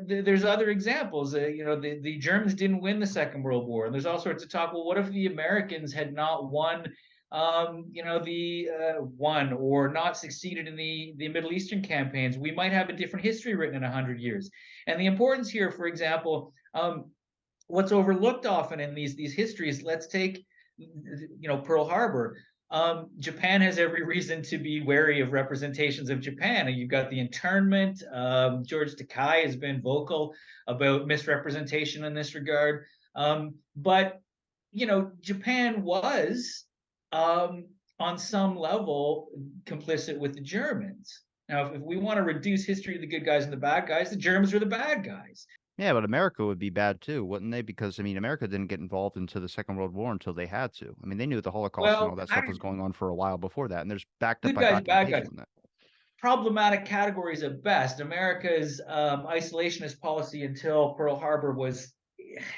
there's other examples. The Germans didn't win the Second World War, and there's all sorts of talk. Well, what if the Americans had not won, won or not succeeded in the Middle Eastern campaigns? We might have a different history written in 100 years. And the importance here, for example, what's overlooked often in these histories. Let's take Pearl Harbor. Japan has every reason to be wary of representations of Japan. And you've got the internment. George Takei has been vocal about misrepresentation in this regard. But Japan was, on some level, complicit with the Germans. Now, if we want to reduce history of the good guys and the bad guys, the Germans were the bad guys. Yeah, but America would be bad too, wouldn't they? Because I mean, America didn't get involved into the Second World War until they had to. I mean, they knew the Holocaust and all Well, that I stuff was don't going on for a while before that, and there's backed up good by guys, bad documentation guys. on that. Problematic categories at best. America's isolationist policy until Pearl Harbor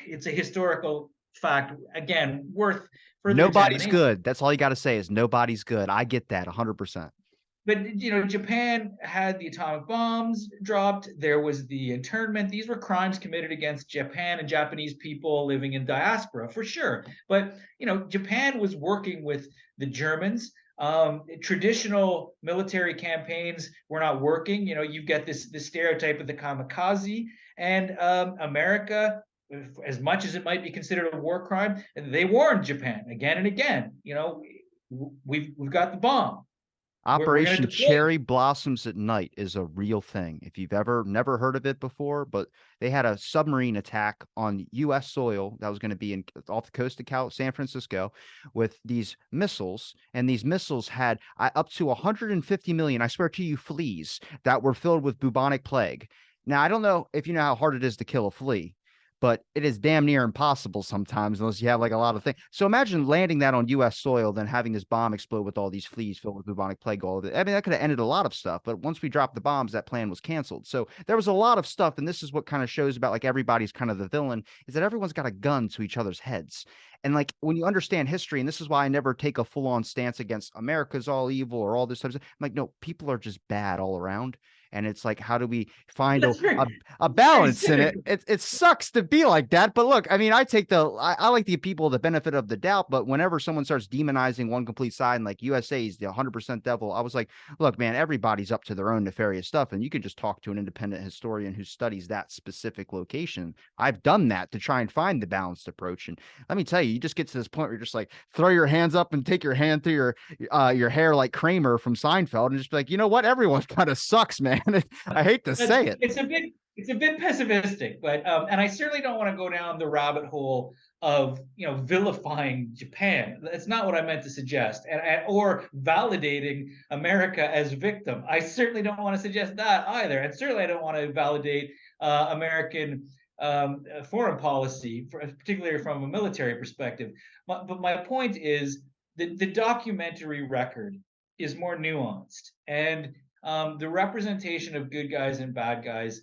it's a historical fact, again, worth further Nobody's examination. good. That's all you got to say is nobody's good. I get that 100%. But Japan had the atomic bombs dropped. There was the internment. These were crimes committed against Japan and Japanese people living in diaspora, for sure. But Japan was working with the Germans. Traditional military campaigns were not working. You get this stereotype of the kamikaze, and America, as much as it might be considered a war crime, they warned Japan again and again. We've got the bomb. We're going to Operation deploy. Cherry Blossoms at Night is a real thing. If you've ever never heard of it before, but they had a submarine attack on U.S. soil that was going to be off the coast of San Francisco with these missiles, and these missiles had up to 150 million, I swear to you, fleas that were filled with bubonic plague. Now, I don't know if you know how hard it is to kill a flea, but it is damn near impossible sometimes unless you have like a lot of things. So imagine landing that on U.S. soil, then having this bomb explode with all these fleas filled with bubonic plague. All of it. I mean, that could have ended a lot of stuff. But once we dropped the bombs, that plan was canceled. So there was a lot of stuff, and this is what kind of shows about like everybody's kind of the villain is that everyone's got a gun to each other's heads. And like when you understand history, and this is why I never take a full-on stance against America's all evil or all this type of stuff. I'm like, no, people are just bad all around. And it's like, how do we find That's very, a that's very balance in it? cynical. It sucks to be like that, but look, I mean, I like the people the benefit of the doubt, but whenever someone starts demonizing one complete side and like USA is the 100% devil, I was like, look, man, everybody's up to their own nefarious stuff, and you can just talk to an independent historian who studies that specific location. I've done that to try and find the balanced approach, and let me tell you, you just get to this point where you're just like, throw your hands up and take your hand through your hair like Kramer from Seinfeld, and just be like, you know what, everyone kind of sucks, man. I hate to say it. It's a bit pessimistic, but and I certainly don't want to go down the rabbit hole of vilifying Japan. That's not what I meant to suggest, or validating America as victim. I certainly don't want to suggest that either, and certainly I don't want to validate American foreign policy, particularly from a military perspective. But my point is that the documentary record is more nuanced, and the representation of good guys and bad guys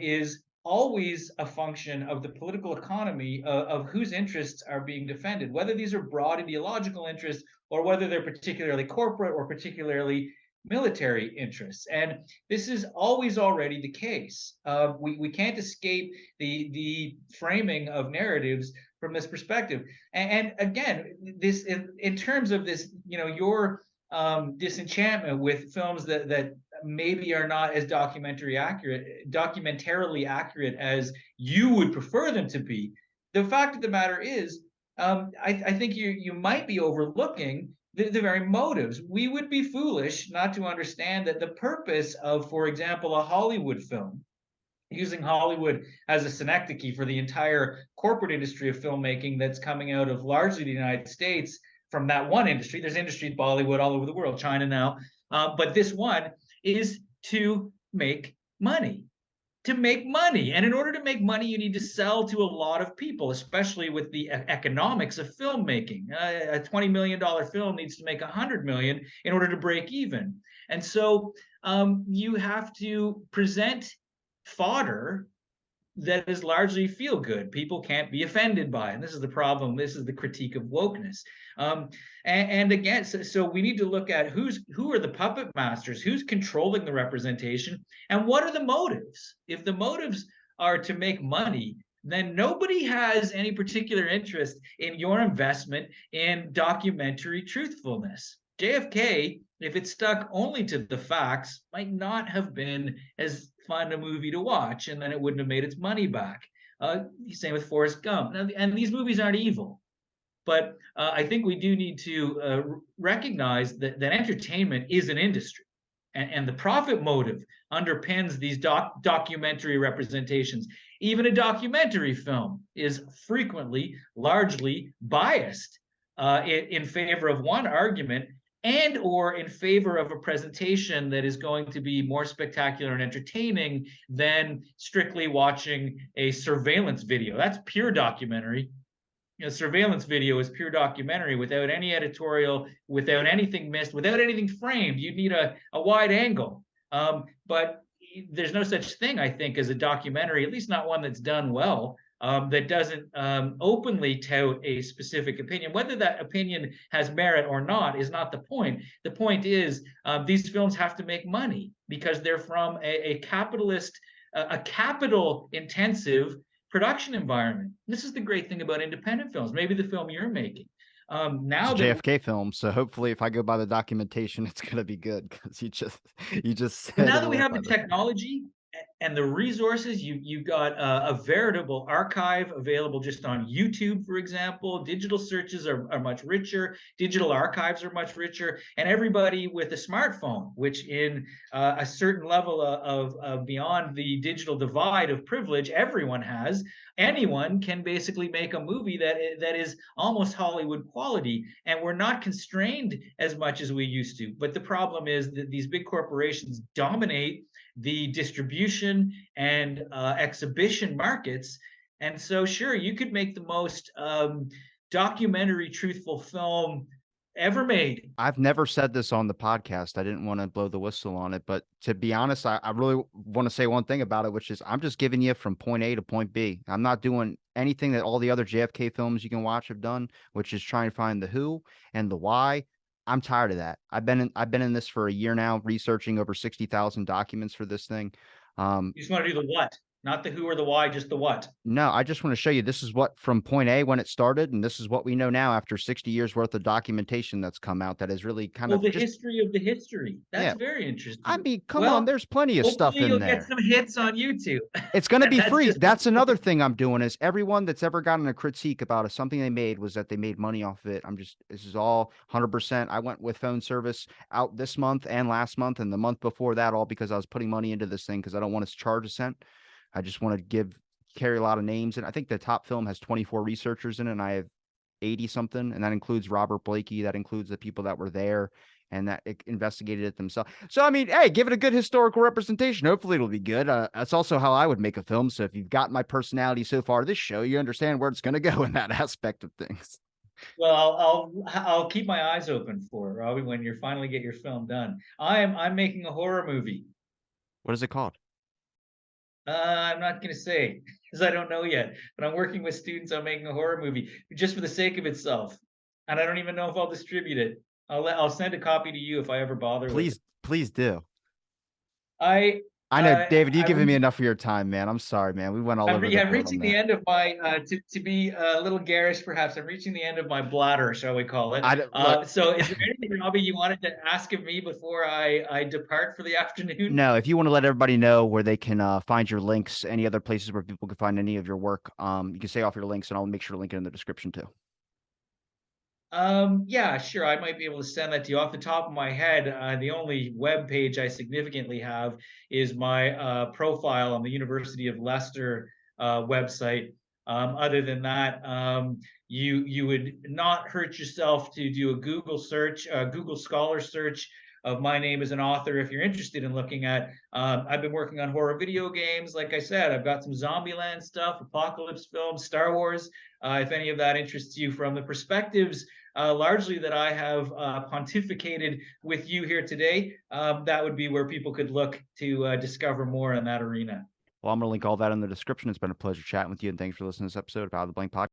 is always a function of the political economy of whose interests are being defended, whether these are broad ideological interests or whether they're particularly corporate or particularly military interests. And this is always already the case. We can't escape the framing of narratives from this perspective. And again, this in terms of this, your disenchantment with films that maybe are not as documentarily accurate as you would prefer them to be. The fact of the matter is, I think you might be overlooking the very motives. We would be foolish not to understand that the purpose of, for example, a Hollywood film, using Hollywood as a synecdoche for the entire corporate industry of filmmaking that's coming out of largely the United States from that one industry. There's industries, Bollywood, all over the world, China now, but this one is to make money. To make money. And in order to make money, you need to sell to a lot of people, especially with the economics of filmmaking. A $20 million film needs to make $100 million in order to break even. And so you have to present fodder that is largely feel good. People can't be offended by it. And this is the problem. This is the critique of wokeness. And again, so we need to look at who are the puppet masters, who's controlling the representation, and what are the motives. If the motives are to make money, then nobody has any particular interest in your investment in documentary truthfulness. JFK, if it stuck only to the facts, might not have been as fun a movie to watch, and then it wouldn't have made its money back. Same with Forrest Gump. Now, and these movies aren't evil, but I think we do need to recognize that entertainment is an industry, and the profit motive underpins these documentary representations. Even a documentary film is frequently largely biased in favor of one argument and or in favor of a presentation that is going to be more spectacular and entertaining than strictly watching a surveillance video. That's pure documentary. Surveillance video is pure documentary without any editorial, without anything missed, without anything framed. You'd need a wide angle. But there's no such thing, I think, as a documentary, at least not one that's done well, that doesn't openly tout a specific opinion. Whether that opinion has merit or not is not the point. The point is these films have to make money because they're from a capitalist, a capital intensive production environment. This is the great thing about independent films, maybe the film you're making. It's Now a that JFK film, so hopefully, if I go by the documentation, it's gonna be good because you just But said now if that you we went have by the the technology and the resources, you've got a veritable archive available just on YouTube, for example. Digital searches are much richer. Digital archives are much richer, and everybody with a smartphone, which in a certain level of beyond the digital divide of privilege, everyone has. Anyone can basically make a movie that is almost Hollywood quality, and we're not constrained as much as we used to. But the problem is that these big corporations dominate the distribution and exhibition markets. And so, sure, you could make the most documentary, truthful film ever made. I've never said this on the podcast. I didn't want to blow the whistle on it, but to be honest, I really want to say one thing about it, which is I'm just giving you from point A to point B. I'm not doing anything that all the other JFK films you can watch have done, which is trying to find the who and the why. I'm tired of that. I've been in this for a year now, researching over 60,000 documents for this thing. You just want to do the what, not the who or the why, just the what. No, I just want to show you this is what from point A when it started, and this is what we know now after 60 years worth of documentation that's come out that is really kind Well, of the just history of the history. yeah. That's very I interesting. mean, come on, Well, there's plenty of stuff hopefully in you'll get there. some hits on YouTube. It's going to be That's free. just That's another thing I'm doing is everyone that's ever gotten a critique about something they made was that they made money off of it. This is all 100%. I went with phone service out this month and last month and the month before that, all because I was putting money into this thing because I don't want to charge a cent. I just want to carry a lot of names. And I think the top film has 24 researchers in it, and I have 80 something. And that includes Robert Blakey. That includes the people that were there and that investigated it themselves. So, I mean, hey, give it a good historical representation. Hopefully it'll be good. That's also how I would make a film. So if you've got my personality so far this show, you understand where it's going to go in that aspect of things. Well, I'll keep my eyes open for it, Robbie, when you finally get your film done. I'm making a horror movie. What is it called? I'm not going to say because I don't know yet, but I'm working with students on making a horror movie just for the sake of itself, and I don't even know if I'll distribute it. I'll send a copy to you if I ever bother with it. Please do. I I know, David, you've given me I'm enough of your time, man. I'm sorry, man. We went all over the I'm board on reaching the that. end of my to be a little garish, perhaps. I'm reaching the end of my bladder, shall we call it? Look, So, is there anything, Robbie, you wanted to ask of me before I depart for the afternoon? no, if you want to let everybody know where they can find your links, any other places where people can find any of your work, you can say off your links, and I'll make sure to link it in the description too. Yeah, sure. I might be able to send that to you off the top of my head. The only web page I significantly have is my profile on the University of Leicester website. Other than that, you would not hurt yourself to do a Google search, a Google Scholar search of my name as an author if you're interested in looking at. I've been working on horror video games. Like I said, I've got some Zombieland stuff, apocalypse films, Star Wars. If any of that interests you from the perspectives largely that I have pontificated with you here today, that would be where people could look to discover more in that arena. Well, I'm going to link all that in the description. It's been a pleasure chatting with you, and thanks for listening to this episode of Out of the Blank Podcast.